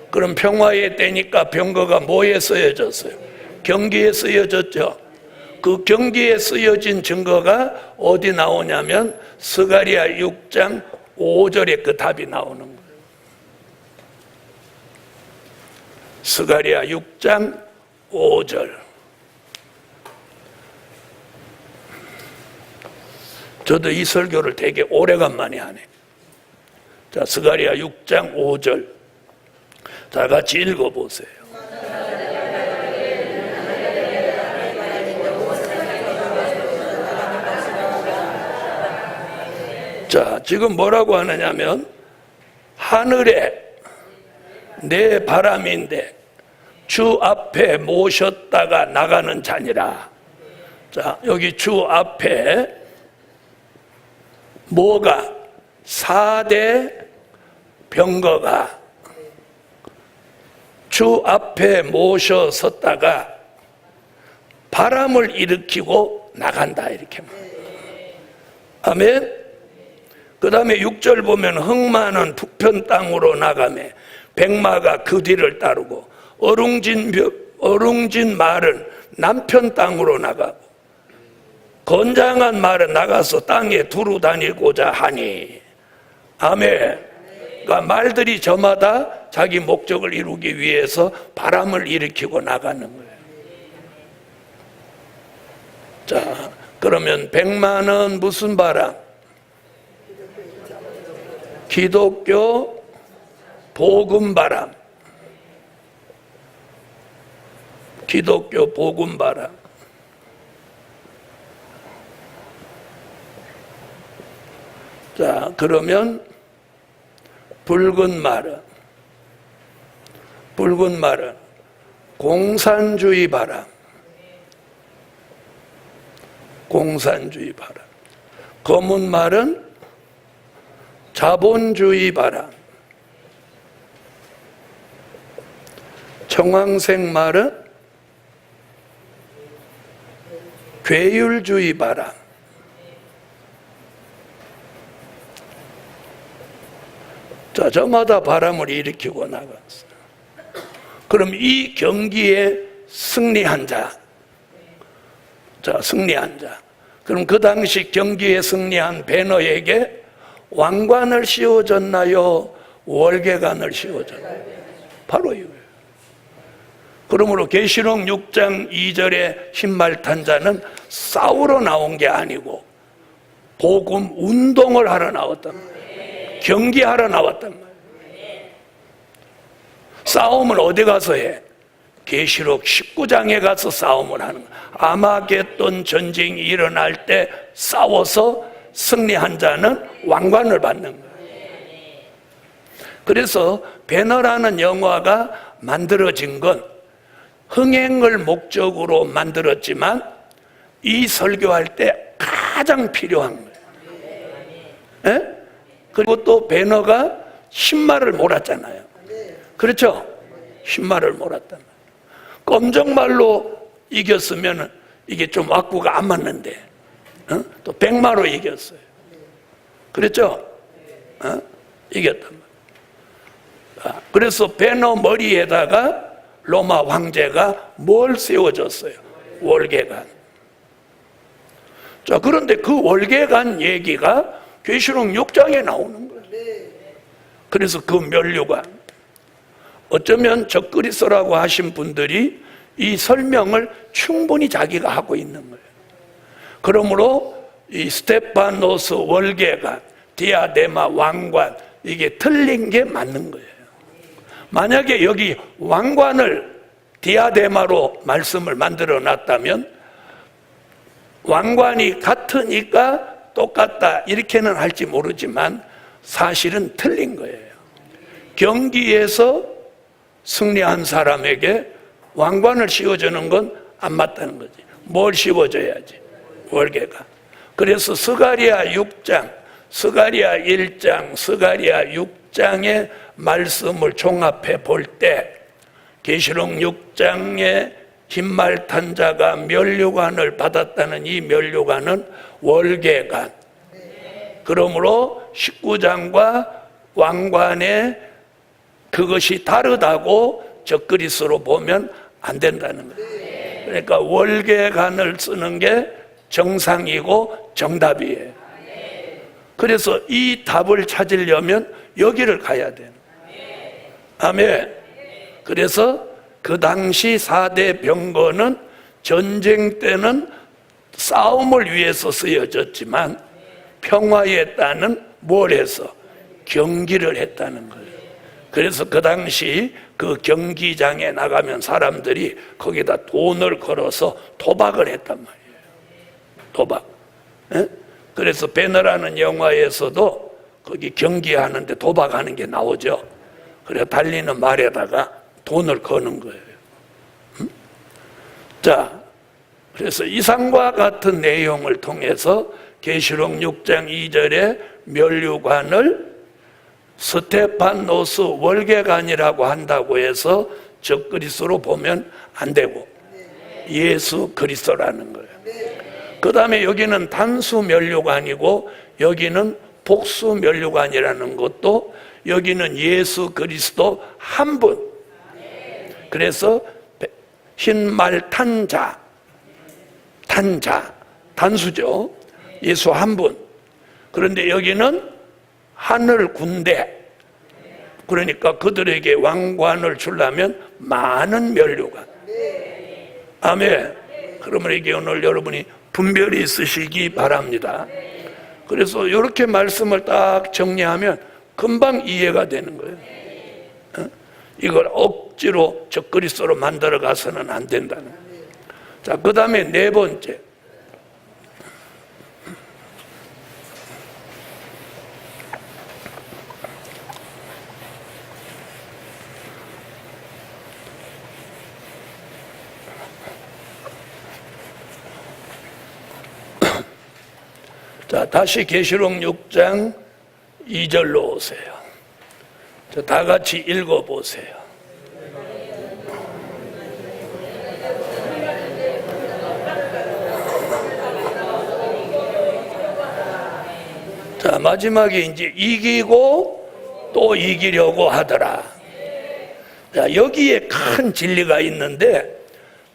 그럼 평화의 때니까 병거가 뭐에 쓰여졌어요? 경기에 쓰여졌죠. 그 경기에 쓰여진 증거가 어디 나오냐면 스가랴 6장 5절에 그 답이 나오는 거예요. 스가랴 6장 5절. 저도 이 설교를 되게 오래간만에 하네. 자, 스가랴 6장 5절. 다 같이 읽어보세요. 자, 지금 뭐라고 하느냐면 하늘에 내 바람인데 주 앞에 모셨다가 나가는 자니라. 자, 여기 주 앞에 뭐가 4대 병거가 주 앞에 모셔 섰다가 바람을 일으키고 나간다 이렇게. 아멘. 그 다음에 6절 보면 흑마는 북편 땅으로 나가매 백마가 그 뒤를 따르고 어룽진 말은 남편 땅으로 나가고 건장한 말은 나가서 땅에 두루 다니고자 하니. 아멘. 그러니까 말들이 저마다 자기 목적을 이루기 위해서 바람을 일으키고 나가는 거예요. 자, 그러면 백마는 무슨 바람? 기독교 복음바람. 기독교 복음바람. 자, 그러면 붉은 말은 공산주의 바람. 공산주의 바람. 검은 말은 자본주의 바람. 청황색 말은 괴율주의 바람. 자, 저마다 바람을 일으키고 나갔어요. 그럼 이 경기에 승리한 자, 자, 승리한 자. 그럼 그 당시 경기에 승리한 베너에게 왕관을 씌워줬나요? 월계관을 씌워줬나요? 바로 이거예요. 그러므로 계시록 6장 2절의 흰말 탄 자는 싸우러 나온 게 아니고 복음 운동을 하러 나왔단 말이에요. 경기하러 나왔단 말이에요. 싸움을 어디 가서 해? 계시록 19장에 가서 싸움을 하는 거예요. 아마겟돈 전쟁이 일어날 때 싸워서 승리한 자는 왕관을 받는 거예요. 그래서 배너라는 영화가 만들어진 건 흥행을 목적으로 만들었지만 이 설교할 때 가장 필요한 거예요. 에? 그리고 또 배너가 신말을 몰았잖아요. 그렇죠? 신말을 몰았단 말이에요. 검정말로 이겼으면 이게 좀 왁구가 안 맞는데 또 백마로 이겼어요. 그렇죠? 이겼단 말이에요. 그래서 배너 머리에다가 로마 황제가 뭘 세워줬어요? 월계관. 자, 그런데 그 월계관 얘기가 계시록 6장에 나오는 거예요. 그래서 그 면류관, 어쩌면 적그리스도라고 하신 분들이 이 설명을 충분히 자기가 하고 있는 거예요. 그러므로 이 스테파노스 월계관, 디아데마 왕관, 이게 틀린 게 맞는 거예요. 만약에 여기 왕관을 디아데마로 말씀을 만들어 놨다면 왕관이 같으니까 똑같다 이렇게는 할지 모르지만 사실은 틀린 거예요. 경기에서 승리한 사람에게 왕관을 씌워주는 건 안 맞다는 거지. 뭘 씌워줘야지? 월계관. 그래서 스가랴 6장, 스가랴 1장, 스가랴 6장의 말씀을 종합해 볼 때 계시록 6장에 흰말 탄 자가 면류관을 받았다는 이 면류관은 월계관. 그러므로 19장과 왕관의 그것이 다르다고 적그리스도로 보면 안 된다는 거예요. 그러니까 월계관을 쓰는 게 정상이고 정답이에요. 그래서 이 답을 찾으려면 여기를 가야 돼요. 아멘. 그래서 그 당시 4대 병거는 전쟁 때는 싸움을 위해서 쓰여졌지만 평화의 땅은 뭘 해서? 경기를 했다는 거예요. 그래서 그 당시 그 경기장에 나가면 사람들이 거기다 돈을 걸어서 도박을 했단 말이에요. 도박. 에? 그래서 배너라는 영화에서도 거기 경기하는데 도박하는 게 나오죠. 그래 달리는 말에다가 돈을 거는 거예요. 자, 그래서 이상과 같은 내용을 통해서 계시록 6장 2절에 면류관을 스테파노스 월계관이라고 한다고 해서 적그리스도로 보면 안 되고 예수 그리스도라는 거예요. 그 다음에 여기는 단수 면류관이고 여기는 복수 면류관이라는 것도 여기는 예수 그리스도 한 분. 그래서 흰말 탄자, 단수죠. 예수 한 분. 그런데 여기는 하늘 군대. 그러니까 그들에게 왕관을 주려면 많은 면류관. 아멘. 그러면 이게 오늘 여러분이 분별이 있으시기 바랍니다. 그래서 이렇게 말씀을 딱 정리하면 금방 이해가 되는 거예요. 이걸 억지로 적그리스도로 만들어 가서는 안 된다는 거예요. 자, 그 다음에 네 번째. 자, 다시 계시록 6장 2절로 오세요. 자, 다 같이 읽어보세요. 자, 마지막에 이제 이기고 또 이기려고 하더라. 자, 여기에 큰 진리가 있는데,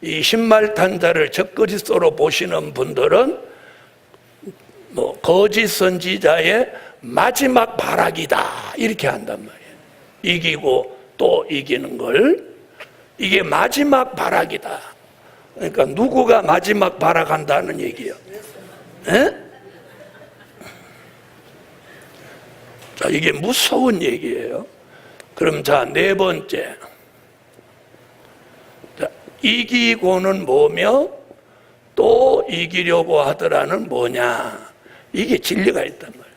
이 신말탄자를 적그리스도로 보시는 분들은 거짓 선지자의 마지막 발악이다 이렇게 한단 말이에요. 이기고 또 이기는 걸, 이게 마지막 발악이다. 그러니까 누구가 마지막 발악한다는 얘기예요. 에? 자, 이게 무서운 얘기예요. 그럼 자, 네 번째. 자, 이기고는 뭐며 또 이기려고 하더라는 뭐냐. 이게 진리가 있단 말이에요.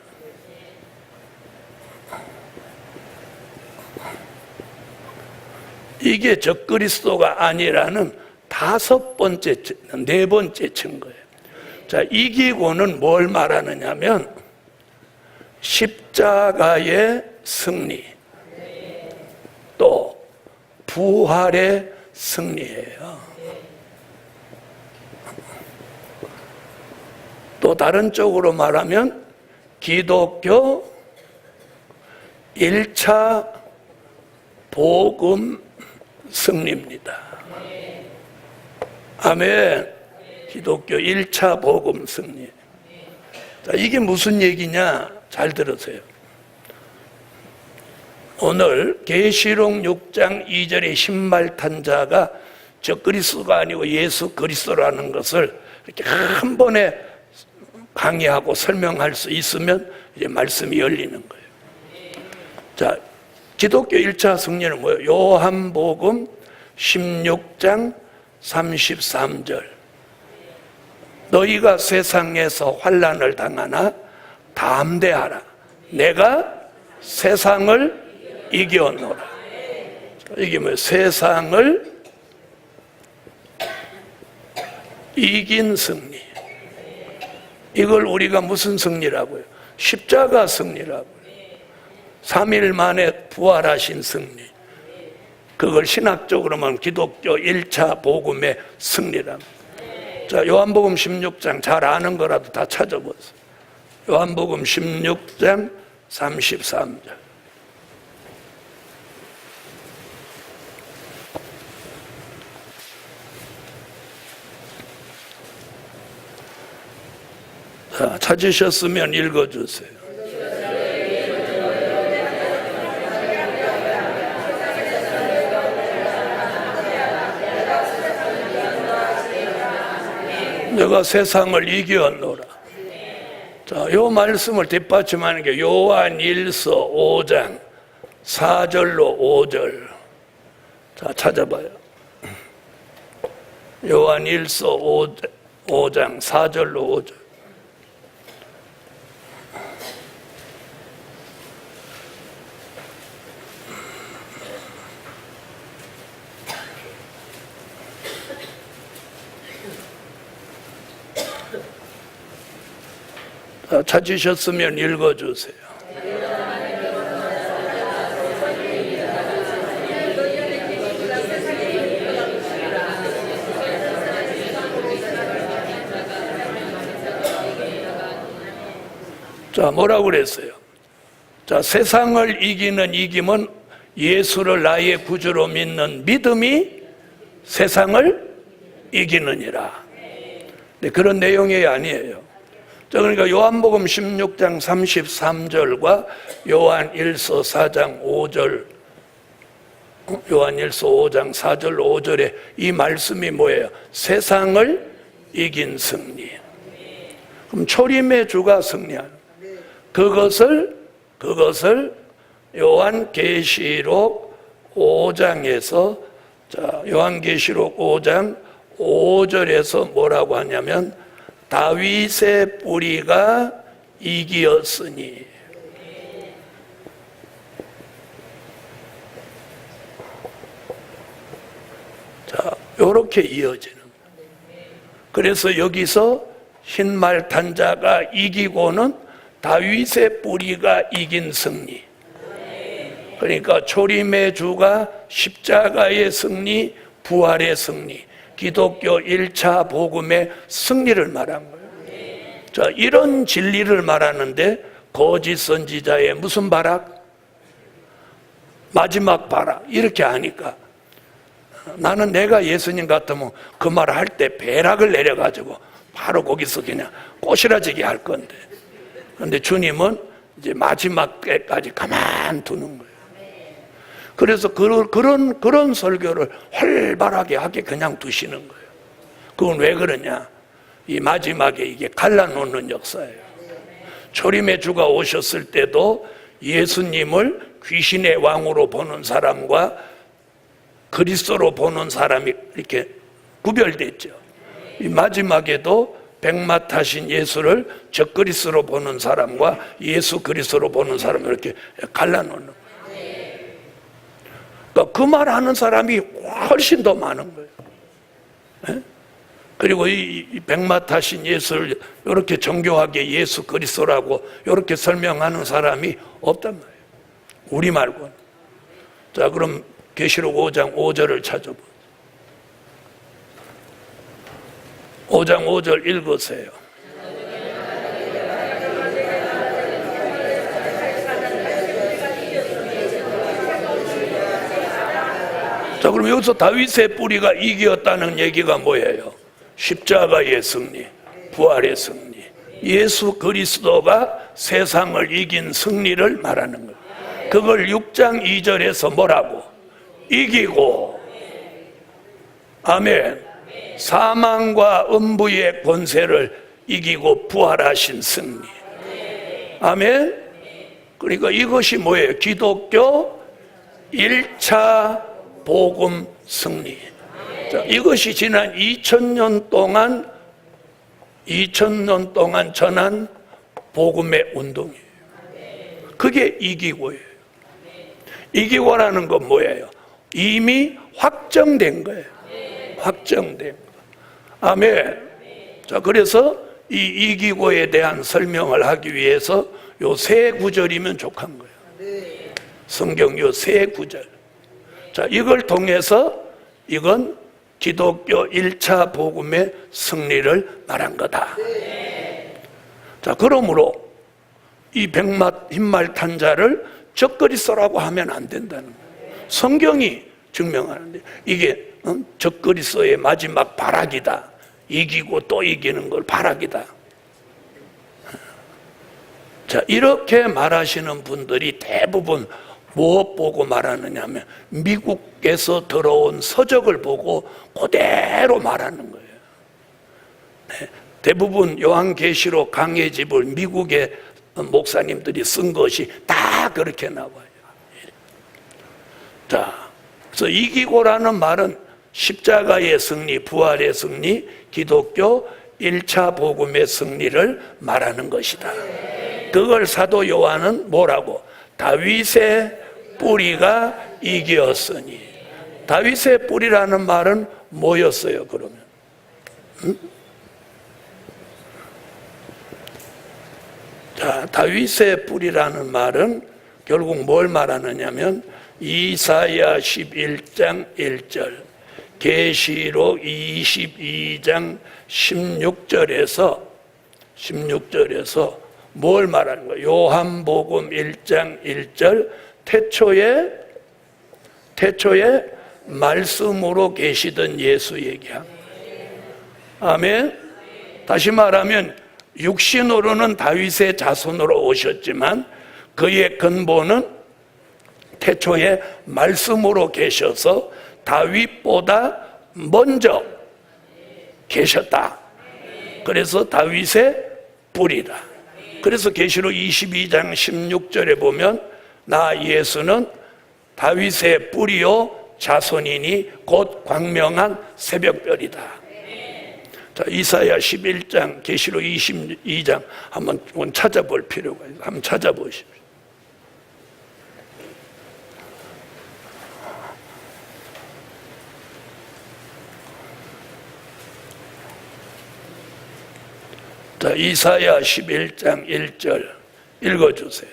이게 적그리스도가 아니라는 네 번째 증거예요. 자, 이기고는 뭘 말하느냐면 십자가의 승리, 또 부활의 승리예요. 또 다른 쪽으로 말하면 기독교 1차 복음 승리입니다. 아멘. 기독교 1차 복음 승리. 자, 이게 무슨 얘기냐? 잘 들으세요. 오늘 계시록 6장 2절의 신발탄자가 적그리스도가 아니고 예수 그리스도라는 것을 이렇게 한 번에 강의하고 설명할 수 있으면 이제 말씀이 열리는 거예요. 자, 기독교 1차 승리는 뭐예요? 요한복음 16장 33절. 너희가 세상에서 환난을 당하나 담대하라. 내가 세상을 이겨노라. 이게 뭐예요? 세상을 이긴 승리. 이걸 우리가 무슨 승리라고요? 십자가 승리라고요. 3일 만에 부활하신 승리. 그걸 신학적으로 말하면 기독교 1차 복음의 승리랍니다. 자, 요한복음 16장 잘 아는 거라도 다 찾아보세요. 요한복음 16장 33절. 자, 찾으셨으면 읽어주세요. 내가 세상을 이겨노라. 자, 요 말씀을 뒷받침하는 게 요한일서 5장 4절로 5절. 자, 찾아봐요. 요한일서 5장 4절로 5절. 찾으셨으면 읽어주세요. 자, 뭐라고 그랬어요? 자, 세상을 이기는 이김은 예수를 나의 구주로 믿는 믿음이 세상을 이기느니라. 네, 그런 내용이 아니에요. 그러니까 요한복음 16장 33절과 요한일서 4장 5절, 요한일서 5장 4절 5절에 이 말씀이 뭐예요? 세상을 이긴 승리. 그럼 초림의 주가 승리하는 그것을 요한계시록 5장에서, 자, 요한계시록 5장 5절에서 뭐라고 하냐면 다윗의 뿌리가 이기었으니. 자, 요렇게 이어지는. 그래서 여기서 흰말 탄자가 이기고는 다윗의 뿌리가 이긴 승리. 그러니까 초림의 주가 십자가의 승리, 부활의 승리, 기독교 1차 복음의 승리를 말한 거예요. 자, 이런 진리를 말하는데 거짓 선지자의 무슨 발악? 마지막 발악. 이렇게 하니까 나는 내가 예수님 같으면 그 말 할 때 배락을 내려가지고 바로 거기서 그냥 꼬시라지게 할 건데, 그런데 주님은 이제 마지막 때까지 가만두는 거예요. 그래서 그런 설교를 활발하게 하게 그냥 두시는 거예요. 그건 왜 그러냐? 이 마지막에 이게 갈라놓는 역사예요. 초림의 주가 오셨을 때도 예수님을 귀신의 왕으로 보는 사람과 그리스도로 보는 사람이 이렇게 구별됐죠. 이 마지막에도 백마 타신 예수를 적그리스도로 보는 사람과 예수 그리스도로 보는 사람을 이렇게 갈라놓는 거예요. 그러니까 그 말하는 사람이 훨씬 더 많은 거예요. 네? 그리고 이 백마 타신 예수를 이렇게 정교하게 예수 그리스도라고 이렇게 설명하는 사람이 없단 말이에요. 우리 말고는. 자, 그럼 계시록 5장 5절을 찾아보세요. 5장 5절 읽으세요. 자, 그럼 여기서 다윗의 뿌리가 이겼다는 얘기가 뭐예요? 십자가의 승리, 부활의 승리, 예수 그리스도가 세상을 이긴 승리를 말하는 거예요. 그걸 6장 2절에서 뭐라고? 이기고, 아멘, 사망과 음부의 권세를 이기고 부활하신 승리. 아멘. 그러니까 이것이 뭐예요? 기독교 1차 복음 승리. 자, 이것이 지난 2000년 동안 전한 복음의 운동이에요. 그게 이기고예요. 이기고라는 건 뭐예요? 이미 확정된 거예요. 확정된 거. 아멘. 자, 그래서 이 이기고에 대한 설명을 하기 위해서 요 세 구절이면 족한 거예요. 성경 요 세 구절. 자, 이걸 통해서 이건 기독교 1차 복음의 승리를 말한 거다. 자, 그러므로 이 백마 흰말 탄자를 적그리스도라고 하면 안 된다는 거예요. 성경이 증명하는데 이게 적그리스도의 마지막 발악이다. 이기고 또 이기는 걸 발악이다. 자, 이렇게 말하시는 분들이 대부분 무엇 보고 말하느냐 하면 미국에서 들어온 서적을 보고 그대로 말하는 거예요. 네, 대부분 요한계시록 강해집을 미국의 목사님들이 쓴 것이 다 그렇게 나와요. 자, 그래서 이기고라는 말은 십자가의 승리, 부활의 승리, 기독교 1차 복음의 승리를 말하는 것이다. 그걸 사도 요한은 뭐라고? 다윗의 뿌리가 이기었으니. 다윗의 뿌리라는 말은 뭐였어요, 그러면? 자, 다윗의 뿌리라는 말은 결국 뭘 말하느냐면 이사야 11장 1절, 계시록 22장 16절에서 뭘 말하는 거예요? 요한복음 1장 1절, 태초에 말씀으로 계시던 예수 얘기합니다. 아멘. 다시 말하면 육신으로는 다윗의 자손으로 오셨지만 그의 근본은 태초에 말씀으로 계셔서 다윗보다 먼저 계셨다. 그래서 다윗의 뿌리다. 그래서 계시록 22장 16절에 보면 나 예수는 다윗의 뿌리요 자손이니 곧 광명한 새벽별이다. 자, 이사야 11장, 계시록 22장 한번 찾아볼 필요가 있어요. 한번 찾아보십시오. 자, 이사야 11장 1절 읽어주세요.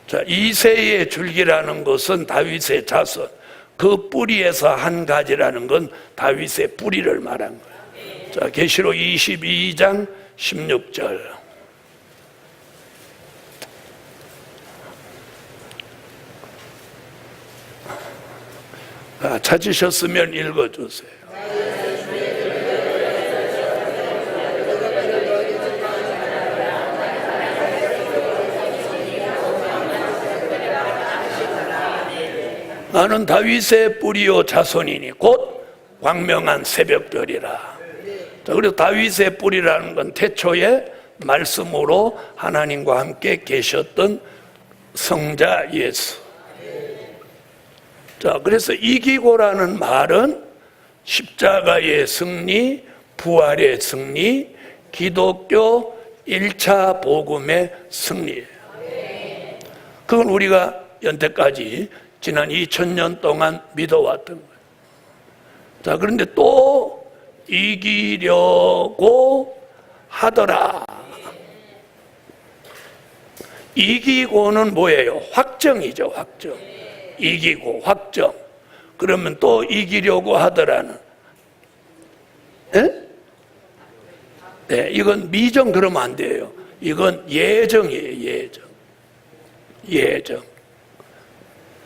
자, 이새의 줄기라는 것은 다윗의 자손, 그 뿌리에서 한 가지라는 건 다윗의 뿌리를 말한 거예요. 자, 계시록 22장 16절. 찾으셨으면 읽어주세요. 나는 다윗의 뿌리요 자손이니 곧 광명한 새벽별이라. 자, 그리고 다윗의 뿌리라는 건 태초에 말씀으로 하나님과 함께 계셨던 성자 예수. 자, 그래서 이기고라는 말은 십자가의 승리, 부활의 승리, 기독교 1차 복음의 승리예요. 그건 우리가 연태까지 지난 2000년 동안 믿어왔던 거예요. 자, 그런데 또 이기려고 하더라. 이기고는 뭐예요? 확정이죠, 확정. 이기고, 확정. 그러면 또 이기려고 하더라는. 예? 네, 이건 미정 그러면 안 돼요. 이건 예정이에요, 예정. 예정.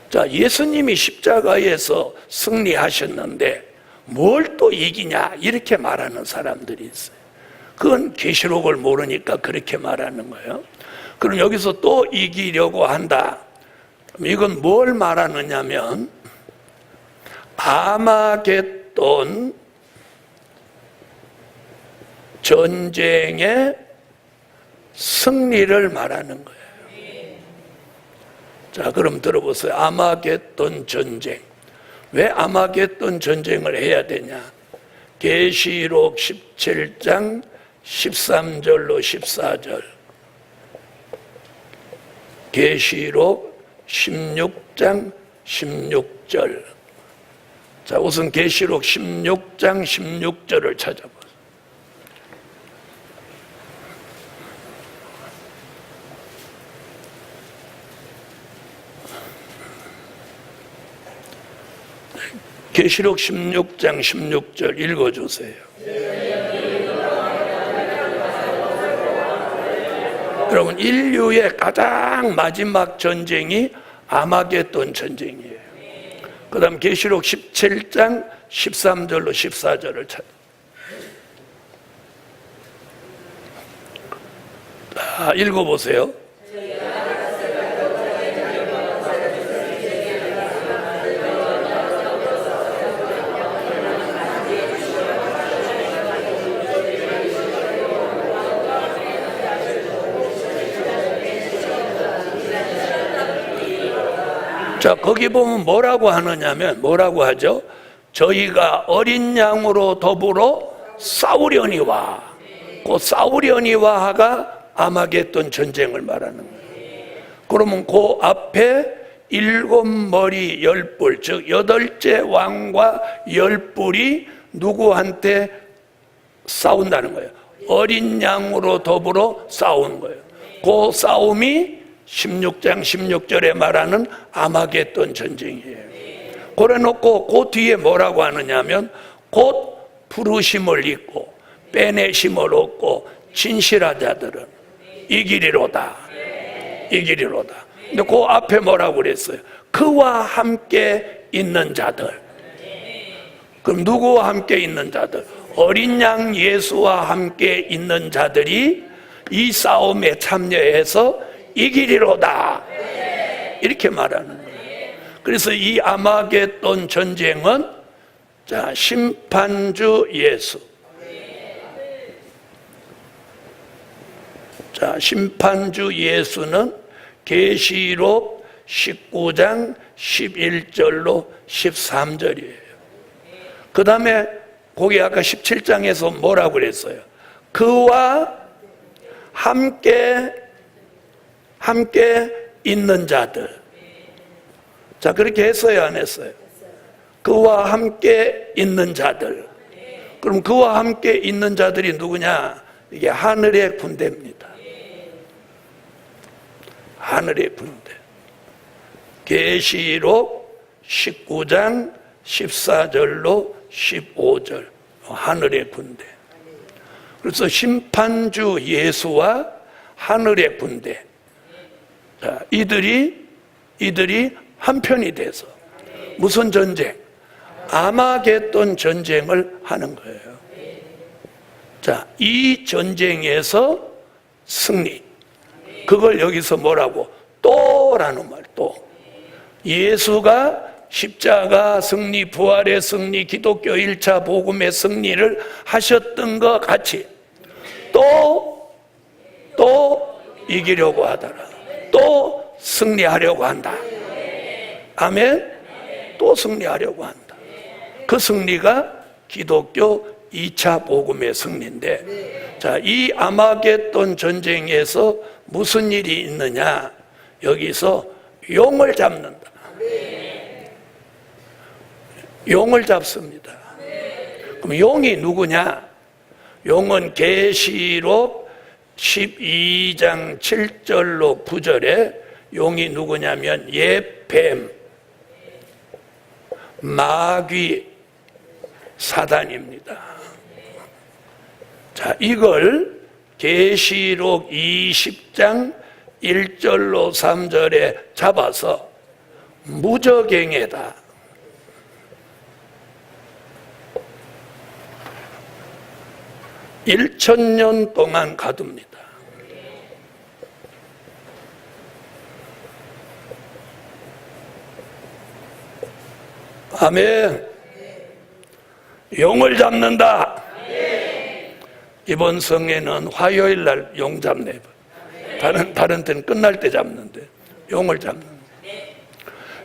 자, 예수님이 십자가에서 승리하셨는데 뭘 또 이기냐 이렇게 말하는 사람들이 있어요. 그건 계시록을 모르니까 그렇게 말하는 거예요. 그럼 여기서 또 이기려고 한다. 이건 뭘 말하느냐면 아마겟돈 전쟁의 승리를 말하는 거예요. 자, 그럼 들어보세요. 아마겟돈 전쟁. 왜 아마겟돈 전쟁을 해야 되냐? 계시록 17장 13절로 14절, 계시록 16장 16절. 자, 우선 계시록 16장 16절을 찾아보세요. 계시록 16장 16절 읽어주세요. 여러분, 인류의 가장 마지막 전쟁이 아마겟돈 전쟁이에요. 그 다음 계시록 17장 13절로 14절을 찾아. 자, 읽어보세요. 자, 거기 보면 뭐라고 하느냐면, 뭐라고 하죠? 저희가 어린 양으로 더불어 싸우려니와, 그 싸우려니와가 아마겟돈 전쟁을 말하는 거예요. 그러면 그 앞에 7머리 10뿔, 즉 8째 왕과 10뿔이 누구한테 싸운다는 거예요. 어린 양으로 더불어 싸우는 거예요. 그 싸움이 16장 16절에 말하는 아마겟돈 전쟁이에요. 그래 놓고 그 뒤에 뭐라고 하느냐면, 곧 부르심을 잊고 빼내심을 얻고 진실한 자들은 이기리로다. 이기리로다. 근데 그 앞에 뭐라고 그랬어요? 그와 함께 있는 자들. 그럼 누구와 함께 있는 자들? 어린 양 예수와 함께 있는 자들이 이 싸움에 참여해서 이기리로다. 이렇게 말하는 거예요. 그래서 이 아마겟돈 전쟁은, 자, 심판주 예수. 자, 심판주 예수는 계시록 19장 11절로 13절이에요. 그 다음에 거기 아까 17장에서 뭐라고 그랬어요? 그와 함께 있는 자들. 자, 그렇게 했어요, 안 했어요? 그와 함께 있는 자들. 그럼 그와 함께 있는 자들이 누구냐? 이게 하늘의 군대입니다. 하늘의 군대. 계시록 19장 14절로 15절. 하늘의 군대. 그래서 심판주 예수와 하늘의 군대. 자, 이들이 한편이 돼서 무슨 전쟁? 아마겟돈 전쟁을 하는 거예요. 자, 이 전쟁에서 승리. 그걸 여기서 뭐라고? 또라는 말, 또. 예수가 십자가 승리, 부활의 승리, 기독교 1차 복음의 승리를 하셨던 것 같이 또 이기려고 하더라. 또 승리하려고 한다. 아멘? 또 승리하려고 한다. 그 승리가 기독교 2차 복음의 승리인데, 자, 이 아마겟돈 전쟁에서 무슨 일이 있느냐? 여기서 용을 잡는다. 용을 잡습니다. 그럼 용이 누구냐? 용은 계시록 12장 7절로 9절에 용이 누구냐면 옛뱀, 마귀, 사단입니다. 자, 이걸 계시록 20장 1절로 3절에 잡아서 무저갱에다 1000년 동안 가둡니다. 아멘. 용을 잡는다. 이번 성에는 화요일 날 용 잡네. 다른 때는 끝날 때 잡는데 용을 잡는.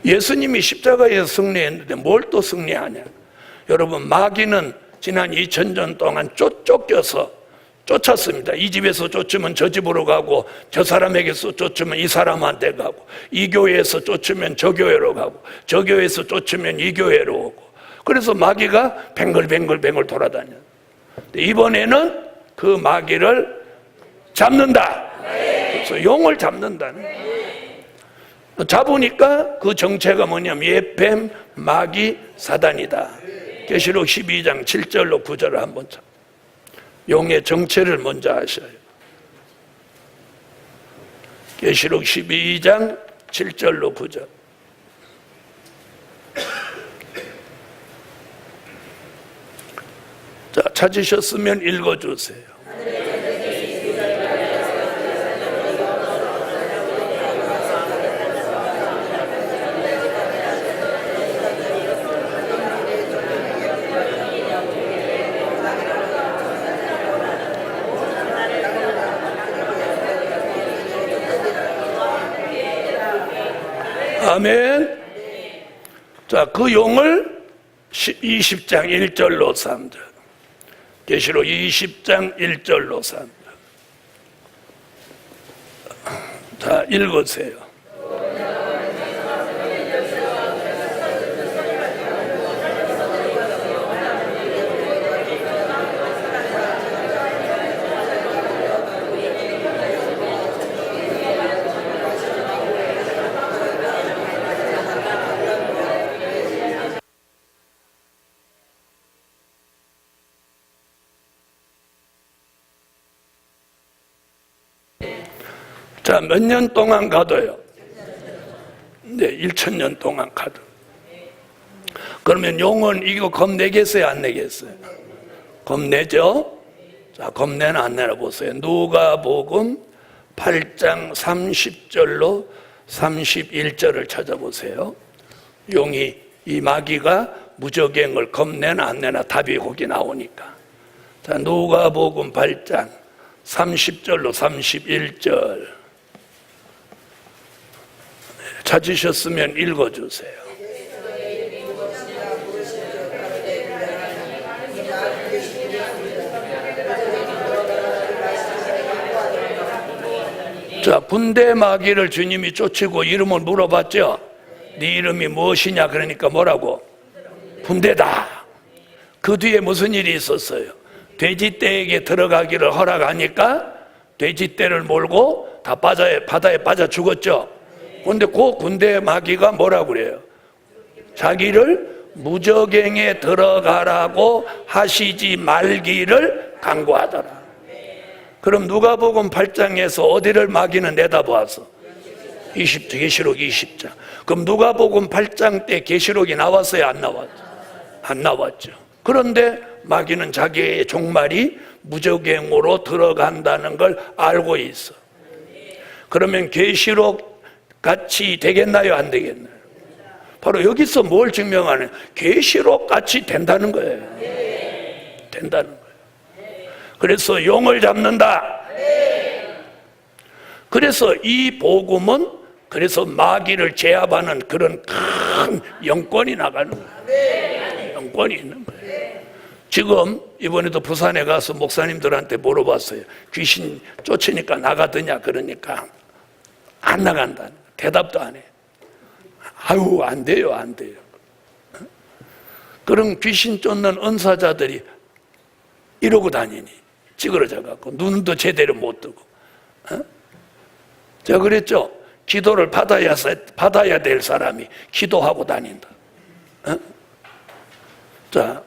예수님이 십자가에서 승리했는데 뭘 또 승리하냐? 여러분, 마귀는 지난 2000년 동안 쫓겨서 쫓았습니다. 이 집에서 쫓으면 저 집으로 가고, 저 사람에게서 쫓으면 이 사람한테 가고, 이 교회에서 쫓으면 저 교회로 가고, 저 교회에서 쫓으면 이 교회로 오고. 그래서 마귀가 뱅글뱅글 돌아다녀요. 이번에는 그 마귀를 잡는다. 그래서 용을 잡는다는 거예요. 잡으니까 그 정체가 뭐냐면 옛뱀, 마귀, 사단이다. 계시록 12장 7절로 9절을 한번 참. 용의 정체를 먼저 아셔요. 계시록 12장 7절로 9절. 자, 찾으셨으면 읽어주세요. 아멘. 자, 그 용을 20장 1절로 3절. 계시록 20장 1절로 3절. 자, 읽으세요. 자, 몇 년 동안 가둬요? 네, 1000년 동안 가둬. 그러면 용은 이거 겁내겠어요, 안 내겠어요? 겁내죠? 자, 겁내나 안 내나 보세요. 누가복음 8장 30절로 31절을 찾아보세요. 용이, 이 마귀가 무저갱을 겁내나 안 내나 답이 거기 나오니까. 자, 누가복음 8장 30절로 31절. 찾으셨으면 읽어주세요. 자, 군대 마귀를 주님이 쫓고 이름을 물어봤죠. 네 이름이 무엇이냐? 그러니까 뭐라고? 군대다. 그 뒤에 무슨 일이 있었어요? 돼지떼에게 들어가기를 허락하니까 돼지떼를 몰고 다 바다에 빠져 죽었죠. 그런데 그 군대 마귀가 뭐라고 그래요? 자기를 무저갱에 들어가라고 하시지 말기를 강구하더라. 그럼 누가복음 8장에서 어디를 마귀는 내다보았어? 계시록 20장. 그럼 누가복음 8장 때 계시록이 나왔어요? 안 나왔죠? 안 나왔죠. 그런데 마귀는 자기의 종말이 무저갱으로 들어간다는 걸 알고 있어. 그러면 계시록 같이 되겠나요? 안 되겠나요? 바로 여기서 뭘 증명하는? 계시록 같이 된다는 거예요. 된다는 거예요. 그래서 용을 잡는다. 그래서 이 복음은 그래서 마귀를 제압하는 그런 큰 영권이 나가는 거예요. 영권이 있는 거예요. 지금 이번에도 부산에 가서 목사님들한테 물어봤어요. 귀신 쫓으니까 나가더냐? 그러니까 안 나간다. 대답도 안 해. 아유, 안 돼요, 안 돼요. 그럼 귀신 쫓는 은사자들이 이러고 다니니 찌그러져 갖고 눈도 제대로 못 뜨고. 제가 그랬죠. 기도를 받아야 될 사람이 기도하고 다닌다. 자,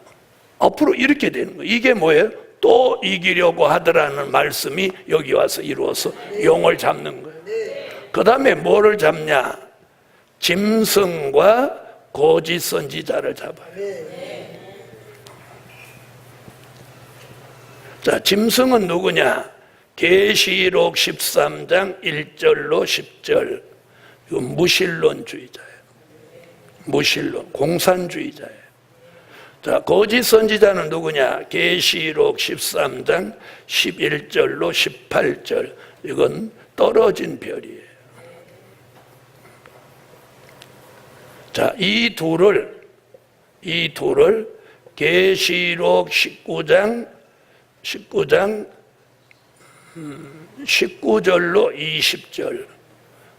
앞으로 이렇게 되는 거예요. 이게 뭐예요? 또 이기려고 하더라는 말씀이 여기 와서 이루어서 용을 잡는 거예요. 그 다음에 뭐를 잡냐? 짐승과 거짓 선지자를 잡아요. 자, 짐승은 누구냐? 계시록 13장 1절로 10절. 이거 무신론주의자예요. 무신론, 공산주의자예요. 자, 거짓 선지자는 누구냐? 계시록 13장 11절로 18절. 이건 떨어진 별이에요. 자, 이 둘을 계시록 19장 19절로 20절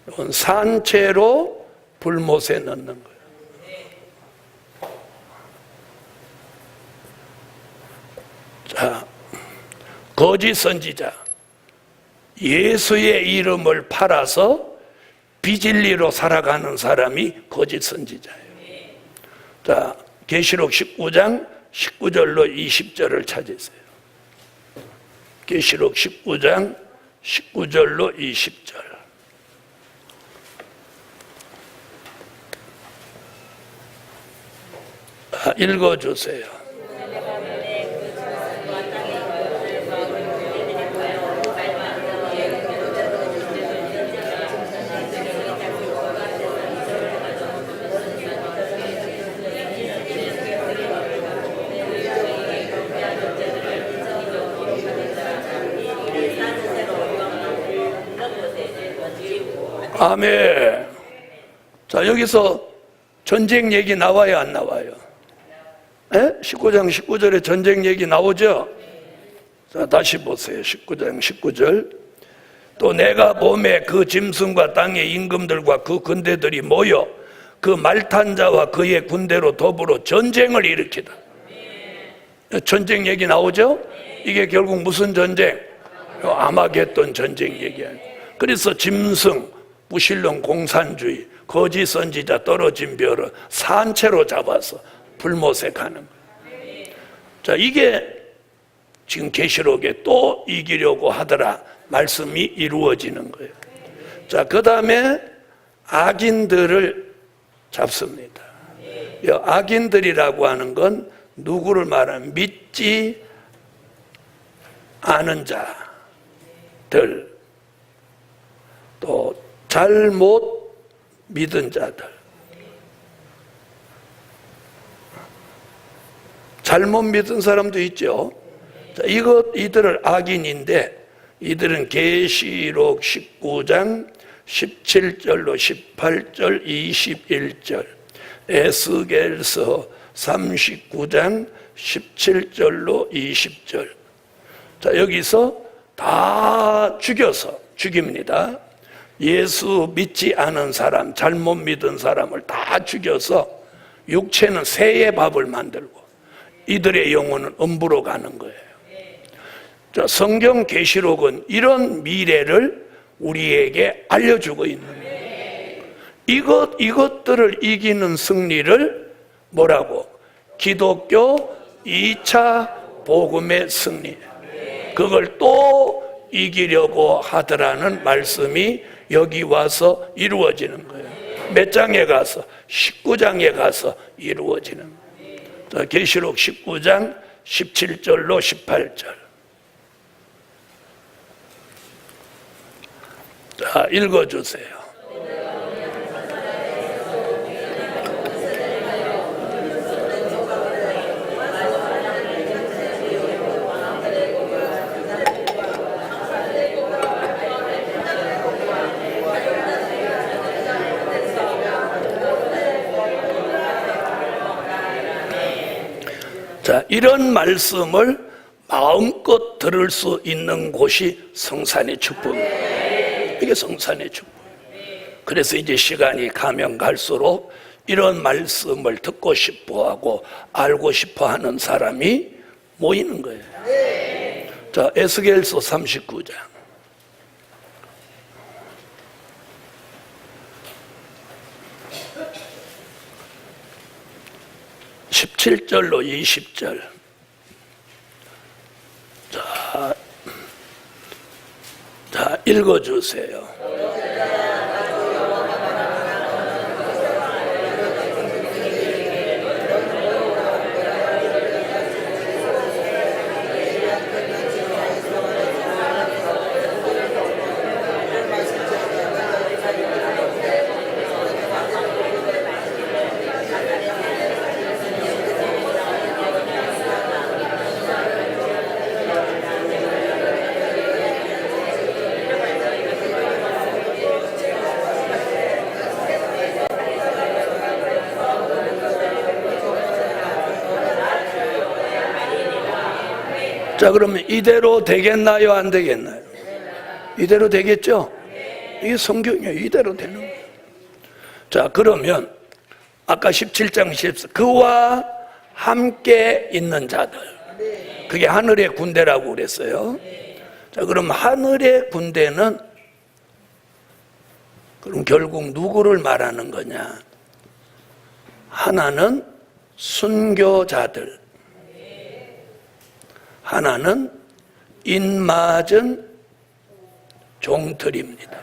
이건 산채로 불못에 넣는 거예요. 자, 거짓 선지자, 예수의 이름을 팔아서 비진리로 살아가는 사람이 거짓 선지자예요. 자, 계시록 19장 19절로 20절을 찾으세요. 계시록 19장 19절로 20절. 읽어주세요. 아멘. 자, 여기서 전쟁 얘기 나와요, 안 나와요? 19장 19절에 전쟁 얘기 나오죠? 자, 다시 보세요. 19장 19절. 또 내가 봄에 그 짐승과 땅의 임금들과 그 군대들이 모여 그 말탄 자와 그의 군대로 더불어 전쟁을 일으키다. 전쟁 얘기 나오죠? 이게 결국 무슨 전쟁? 아마겟돈 전쟁 얘기예요. 그래서 짐승, 무신론, 공산주의, 거짓 선지자, 떨어진 별을 산채로 잡아서 불못에 가는 거예요. 자, 이게 지금 계시록에 또 이기려고 하더라 말씀이 이루어지는 거예요. 자, 그 다음에 악인들을 잡습니다. 이 악인들이라고 하는 건 누구를 말하면 믿지 않은 자들, 또 잘못 믿은 자들. 잘못 믿은 사람도 있죠. 자, 이들을 악인인데 이들은 계시록 19장 17절로 18절 21절, 에스겔서 39장 17절로 20절. 자, 여기서 다 죽입니다. 예수 믿지 않은 사람, 잘못 믿은 사람을 다 죽여서 육체는 새의 밥을 만들고 이들의 영혼은 음부로 가는 거예요. 자, 성경 계시록은 이런 미래를 우리에게 알려주고 있는 거예요. 이것들을 이기는 승리를 뭐라고? 기독교 2차 복음의 승리. 그걸 또 이기려고 하더라는 말씀이 여기 와서 이루어지는 거예요. 몇 장에 가서? 19장에 가서 이루어지는 거예요. 자, 계시록 19장 17절로 18절. 자, 읽어주세요. 자, 이런 말씀을 마음껏 들을 수 있는 곳이 성산의 축복이에요. 이게 성산의 축복이에요. 그래서 이제 시간이 가면 갈수록 이런 말씀을 듣고 싶어하고 알고 싶어하는 사람이 모이는 거예요. 자, 에스겔서 39장 17절로 20절. 자, 읽어주세요. 자, 그러면 이대로 되겠나요? 안 되겠나요? 이대로 되겠죠? 이게 성경이에요. 이대로 되는 거예요. 자, 그러면 아까 17장 14 그와 함께 있는 자들, 그게 하늘의 군대라고 그랬어요. 자, 그럼 하늘의 군대는 그럼 결국 누구를 말하는 거냐? 하나는 순교자들, 하나는 인맞은 종들입니다.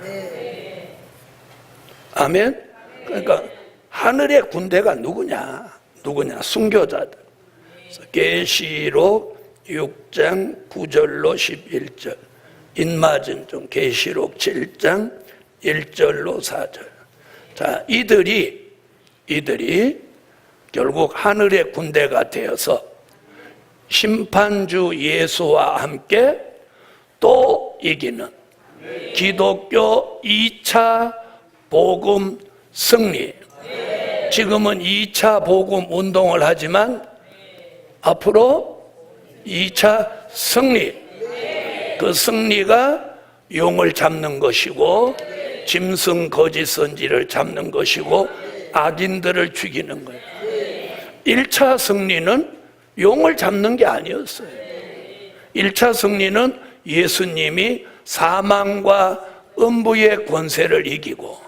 아멘. 그러니까 하늘의 군대가 누구냐? 순교자들. 계시록 6장 9절로 11절, 인맞은 종 계시록 7장 1절로 4절. 자, 이들이 결국 하늘의 군대가 되어서 심판주 예수와 함께 또 이기는 기독교 2차 복음 승리. 지금은 2차 복음 운동을 하지만 앞으로 2차 승리. 그 승리가 용을 잡는 것이고 짐승 거짓 선지를 잡는 것이고 악인들을 죽이는 거예요. 1차 승리는 용을 잡는 게 아니었어요. 1차 승리는 예수님이 사망과 음부의 권세를 이기고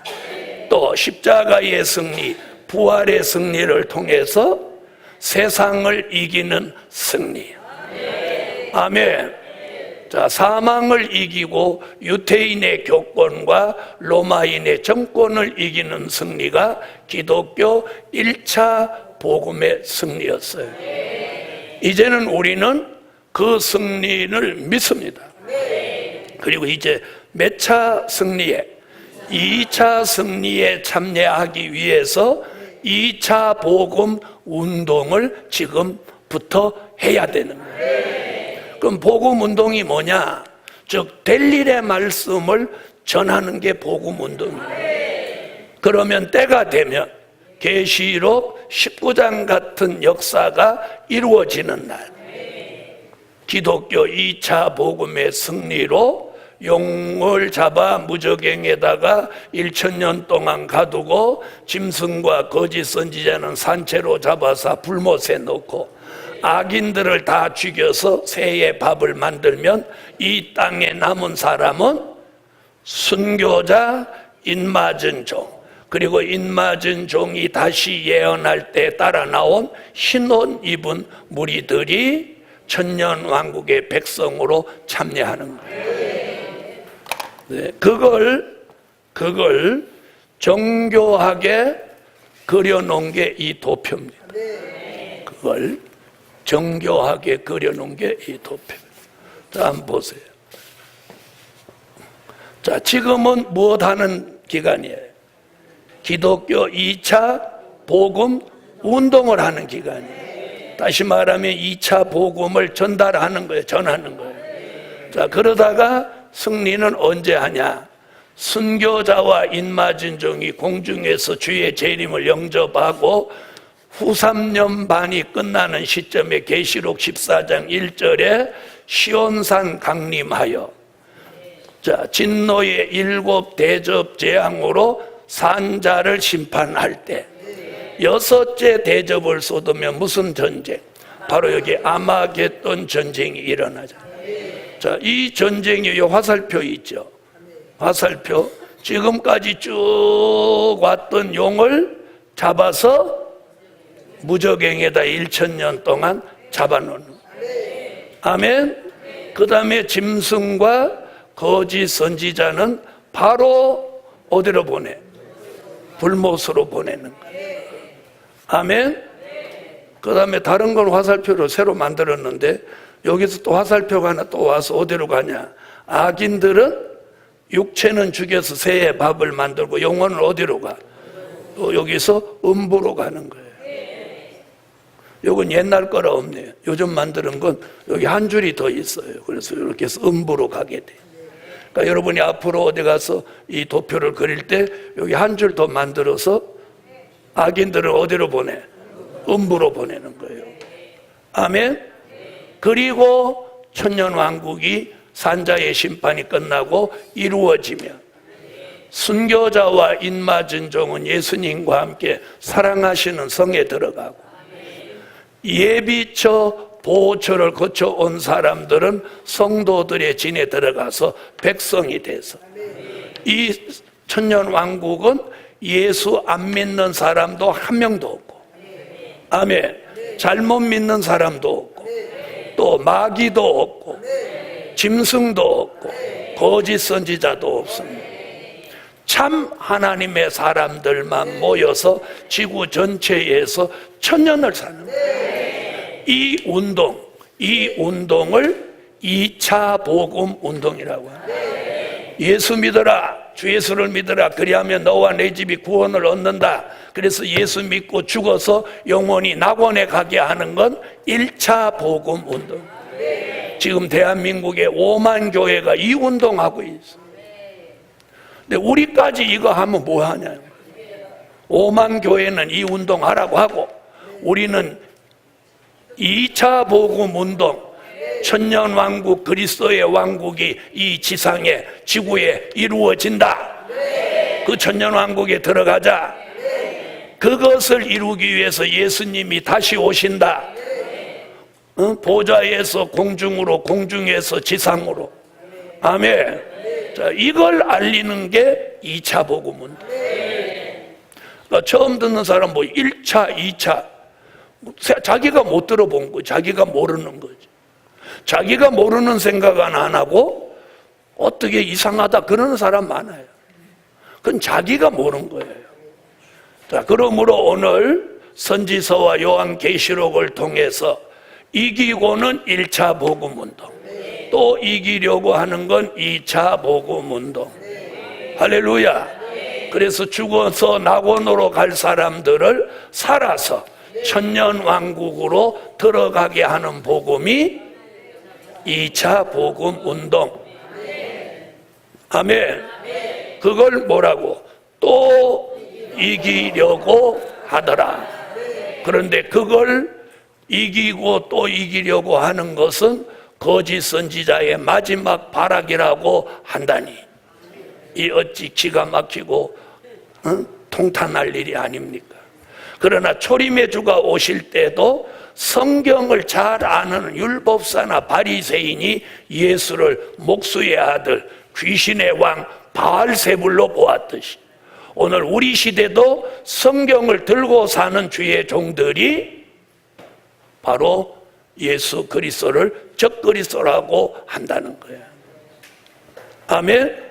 또 십자가의 승리, 부활의 승리를 통해서 세상을 이기는 승리. 아멘. 자, 사망을 이기고 유태인의 교권과 로마인의 정권을 이기는 승리가 기독교 1차 복음의 승리였어요. 이제는 우리는 그 승리를 믿습니다. 그리고 이제 몇 차 승리에? 2차 승리에 참여하기 위해서 2차 복음 운동을 지금부터 해야 되는 거예요. 그럼 복음 운동이 뭐냐? 즉 될 일의 말씀을 전하는 게 복음 운동이에요. 그러면 때가 되면 계시록 19장 같은 역사가 이루어지는 날, 기독교 2차 복음의 승리로 용을 잡아 무저갱에다가 1000년 동안 가두고 짐승과 거짓 선지자는 산채로 잡아서 불못에 넣고 악인들을 다 죽여서 새의 밥을 만들면 이 땅에 남은 사람은 순교자, 인맞은 종, 그리고 인맞은 종이 다시 예언할 때 따라 나온 흰 옷 입은 무리들이 천년왕국의 백성으로 참여하는 거예요. 네, 그걸 정교하게 그려놓은 게 이 도표입니다. 그걸 정교하게 그려놓은 게 이 도표입니다. 자, 한번 보세요. 자, 지금은 무엇하는 기간이에요? 기독교 2차 복음 운동을 하는 기간이에요. 다시 말하면 2차 복음을 전달하는 거예요. 전하는 거예요. 자, 그러다가 승리는 언제 하냐? 순교자와 인맞은 종이 공중에서 주의 재림을 영접하고 후 3년 반이 끝나는 시점에 계시록 14장 1절에 시온산 강림하여 자, 진노의 7 대접 재앙으로 산자를 심판할 때 6째 대접을 쏟으면 무슨 전쟁? 바로 여기 아마겟돈 전쟁이 일어나죠. 자, 이 전쟁이 화살표 있죠. 화살표. 지금까지 쭉 왔던 용을 잡아서 무저갱에다 1000년 동안 잡아놓는. 아멘. 그 다음에 짐승과 거짓 선지자는 바로 어디로 보내? 불못으로 보내는 거예요. 아멘. 그 다음에 다른 건 화살표로 새로 만들었는데 여기서 또 화살표가 하나 또 와서 어디로 가냐? 악인들은 육체는 죽여서 새의 밥을 만들고 영혼은 어디로 가? 또 여기서 음부로 가는 거예요. 이건 옛날 거라 없네요. 요즘 만드는 건 여기 한 줄이 더 있어요. 그래서 이렇게 해서 음부로 가게 돼요. 그러니까 여러분이 앞으로 어디 가서 이 도표를 그릴 때 여기 한 줄 더 만들어서 악인들을 어디로 보내? 음부로 보내는 거예요. 아멘. 그리고 천년왕국이 산자의 심판이 끝나고 이루어지면 순교자와 인맞은 종은 예수님과 함께 사랑하시는 성에 들어가고 예비처 보호처를 거쳐온 사람들은 성도들의 진에 들어가서 백성이 돼서 이 천년왕국은 예수 안 믿는 사람도 한 명도 없고 아멘. 잘못 믿는 사람도 없고 또 마귀도 없고 짐승도 없고 거짓 선지자도 없습니다. 참 하나님의 사람들만 모여서 지구 전체에서 천년을 사는 거예요. 이 운동을 2차 복음 운동이라고 합니다. 예수 믿어라, 주 예수를 믿어라, 그리하면 너와 내 집이 구원을 얻는다. 그래서 예수 믿고 죽어서 영원히 낙원에 가게 하는 건 1차 복음 운동. 지금 대한민국에 5만 교회가 이 운동하고 있어. 근데 우리까지 이거 하면 뭐 하냐? 5만 교회는 이 운동하라고 하고 우리는 2차 복음 운동, 천년왕국 그리스도의 왕국이 이 지상에 지구에 이루어진다. 그 천년왕국에 들어가자. 그것을 이루기 위해서 예수님이 다시 오신다. 보좌에서 공중으로, 공중에서 지상으로. 아멘. 자, 이걸 알리는 게 2차 복음 운동. 그러니까 처음 듣는 사람 뭐 1차, 2차 자기가 못 들어본 거, 자기가 모르는 거죠. 자기가 모르는 생각은 안 하고 어떻게 이상하다 그러는 사람 많아요. 그건 자기가 모르는 거예요. 자, 그러므로 오늘 선지서와 요한계시록을 통해서 이기고는 1차 복음 운동, 또 이기려고 하는 건 2차 복음 운동. 할렐루야. 그래서 죽어서 낙원으로 갈 사람들을 살아서 천년왕국으로 들어가게 하는 복음이 2차 복음 운동. 아멘. 그걸 뭐라고? 또 이기려고 하더라. 그런데 그걸 이기고 또 이기려고 하는 것은 거짓 선지자의 마지막 발악이라고 한다니, 이 어찌 기가 막히고 통탄할 일이 아닙니까? 그러나 초림의 주가 오실 때도 성경을 잘 아는 율법사나 바리새인이 예수를 목수의 아들, 귀신의 왕 바알세불로 보았듯이, 오늘 우리 시대도 성경을 들고 사는 주의 종들이 바로 예수 그리스도를 적그리스도라고 한다는 거예요. 아멘.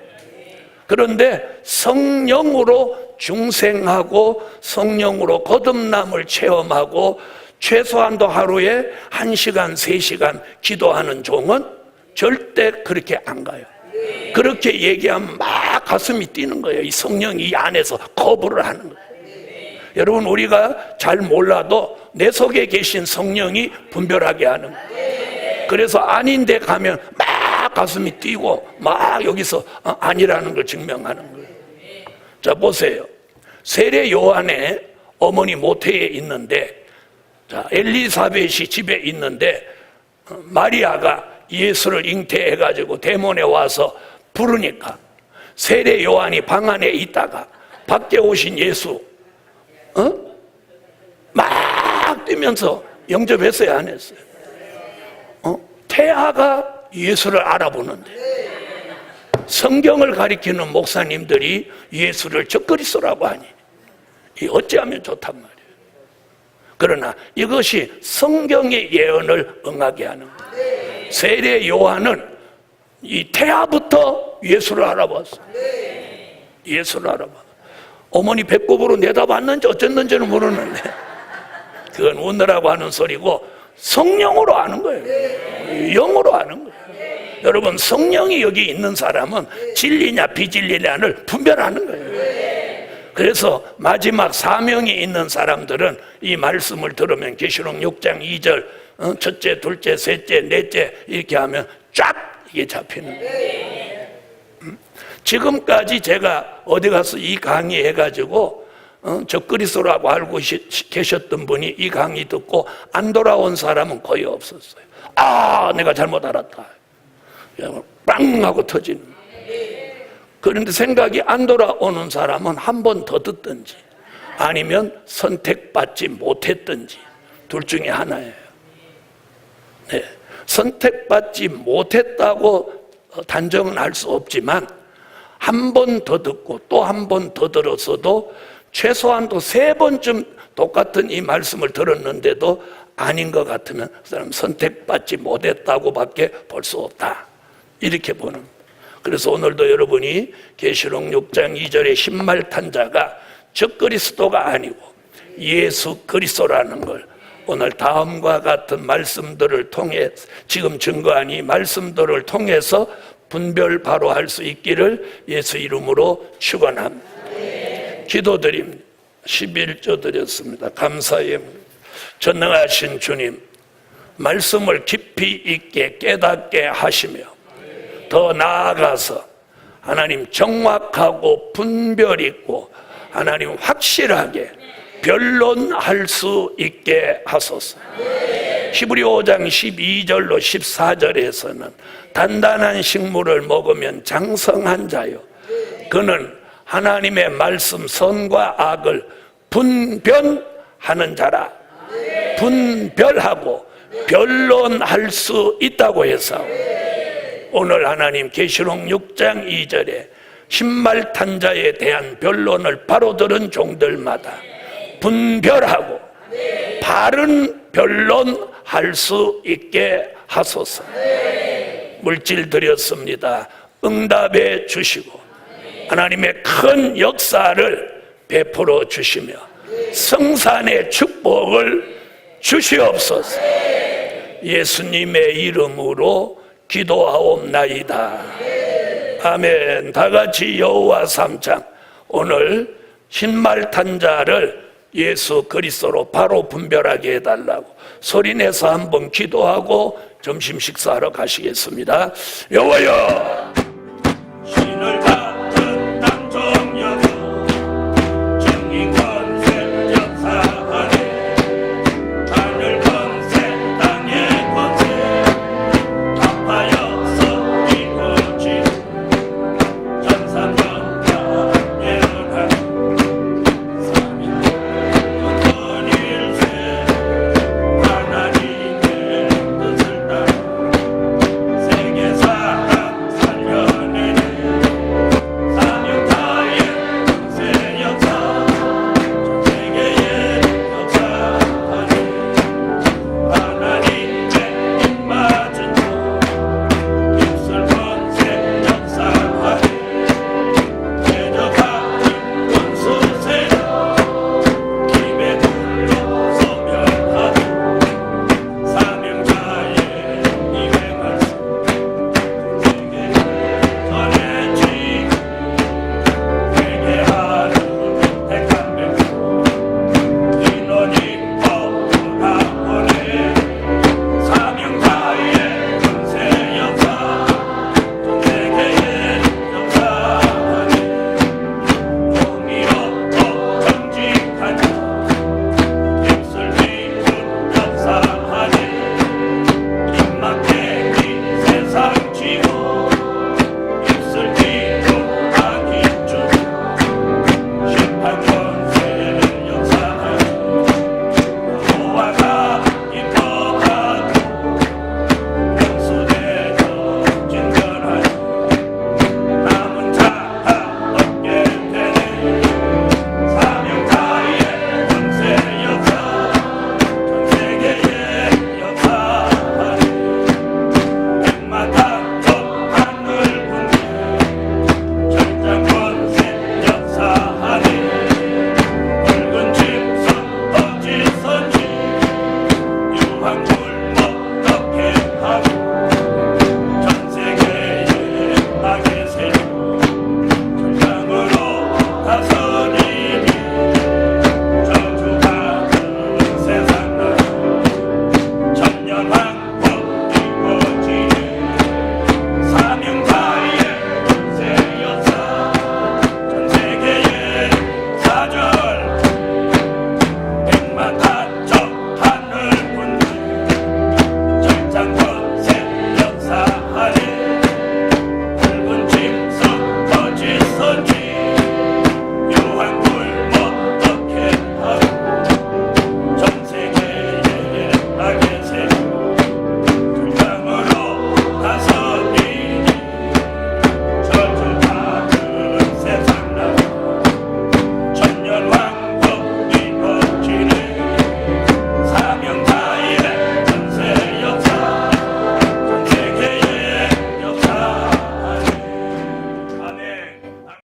그런데 성령으로 중생하고 성령으로 거듭남을 체험하고 최소한도 하루에 1시간, 3시간 기도하는 종은 절대 그렇게 안 가요. 그렇게 얘기하면 막 가슴이 뛰는 거예요. 이 성령이 이 안에서 거부를 하는 거예요. 여러분, 우리가 잘 몰라도 내 속에 계신 성령이 분별하게 하는 거예요. 그래서 아닌데 가면 막 가슴이 뛰고 막 여기서 아니라는 걸 증명하는 거예요. 자, 보세요. 세례 요한의 어머니 모태에 있는데, 자, 엘리사벳이 집에 있는데 마리아가 예수를 잉태해가지고 대문에 와서 부르니까 세례 요한이 방 안에 있다가 밖에 오신 예수 막 뛰면서 영접했어요, 안 했어요? 태아가 예수를 알아보는데 성경을 가리키는 목사님들이 예수를 적그리스도라고 하니 이 어찌하면 좋단 말이에요. 그러나 이것이 성경의 예언을 응하게 하는 거예요. 세례 요한은 이 태아부터 예수를 알아봤어요. 예수를 알아봐. 어머니 배꼽으로 내다봤는지 어쨌는지는 모르는데 그건 웃느라고 하는 소리고 성령으로 아는 거예요. 영으로 아는 거예요. 여러분, 성령이 여기 있는 사람은 진리냐 비진리냐를 분별하는 거예요. 그래서 마지막 사명이 있는 사람들은 이 말씀을 들으면 계시록 6장 2절 첫째, 둘째, 셋째, 넷째 이렇게 하면 쫙 이게 잡히는 거예요. 지금까지 제가 어디 가서 이 강의 해가지고 적그리스도라고 알고 계셨던 분이 이 강의 듣고 안 돌아온 사람은 거의 없었어요. 아, 내가 잘못 알았다. 빵 하고 터지는 거예요. 그런데 생각이 안 돌아오는 사람은 한 번 더 듣든지 아니면 선택받지 못했든지 둘 중에 하나예요. 네. 선택받지 못했다고 단정은 할 수 없지만 한 번 더 듣고 또 한 번 더 들었어도 최소한도 3번쯤 똑같은 이 말씀을 들었는데도 아닌 것 같으면 그 사람 선택받지 못했다고밖에 볼 수 없다, 이렇게 보는 거예요. 그래서 오늘도 여러분이 계시록 6장 2절의 신말탄 자가 적그리스도가 아니고 예수 그리스도라는 걸 오늘 다음과 같은 말씀들을 통해 지금 증거한 이 말씀들을 통해서 분별 바로 할 수 있기를 예수 이름으로 축원합니다. 기도드립니다. 11조 드렸습니다. 감사의 전능하신 주님, 말씀을 깊이 있게 깨닫게 하시며 더 나아가서 하나님 정확하고 분별 있고 하나님 확실하게 변론할 수 있게 하소서. 히브리 5장 12절로 14절에서는 단단한 식물을 먹으면 장성한 자요, 그는 하나님의 말씀 선과 악을 분별하는 자라. 분별하고 변론할 수 있다고 해서 오늘 하나님 계시록 6장 2절에 신말탄 자에 대한 변론을 바로 들은 종들마다 분별하고 바른 변론할 수 있게 하소서. 물질 드렸습니다. 응답해 주시고 하나님의 큰 역사를 베풀어 주시며 성산의 축복을 주시옵소서. 예수님의 이름으로 기도하옵나이다. 아멘. 다 같이 여호와 3장 오늘 신말탄 자를 예수 그리스도로 바로 분별하게 해달라고 소리내서 한번 기도하고 점심 식사하러 가시겠습니다. 여호와여,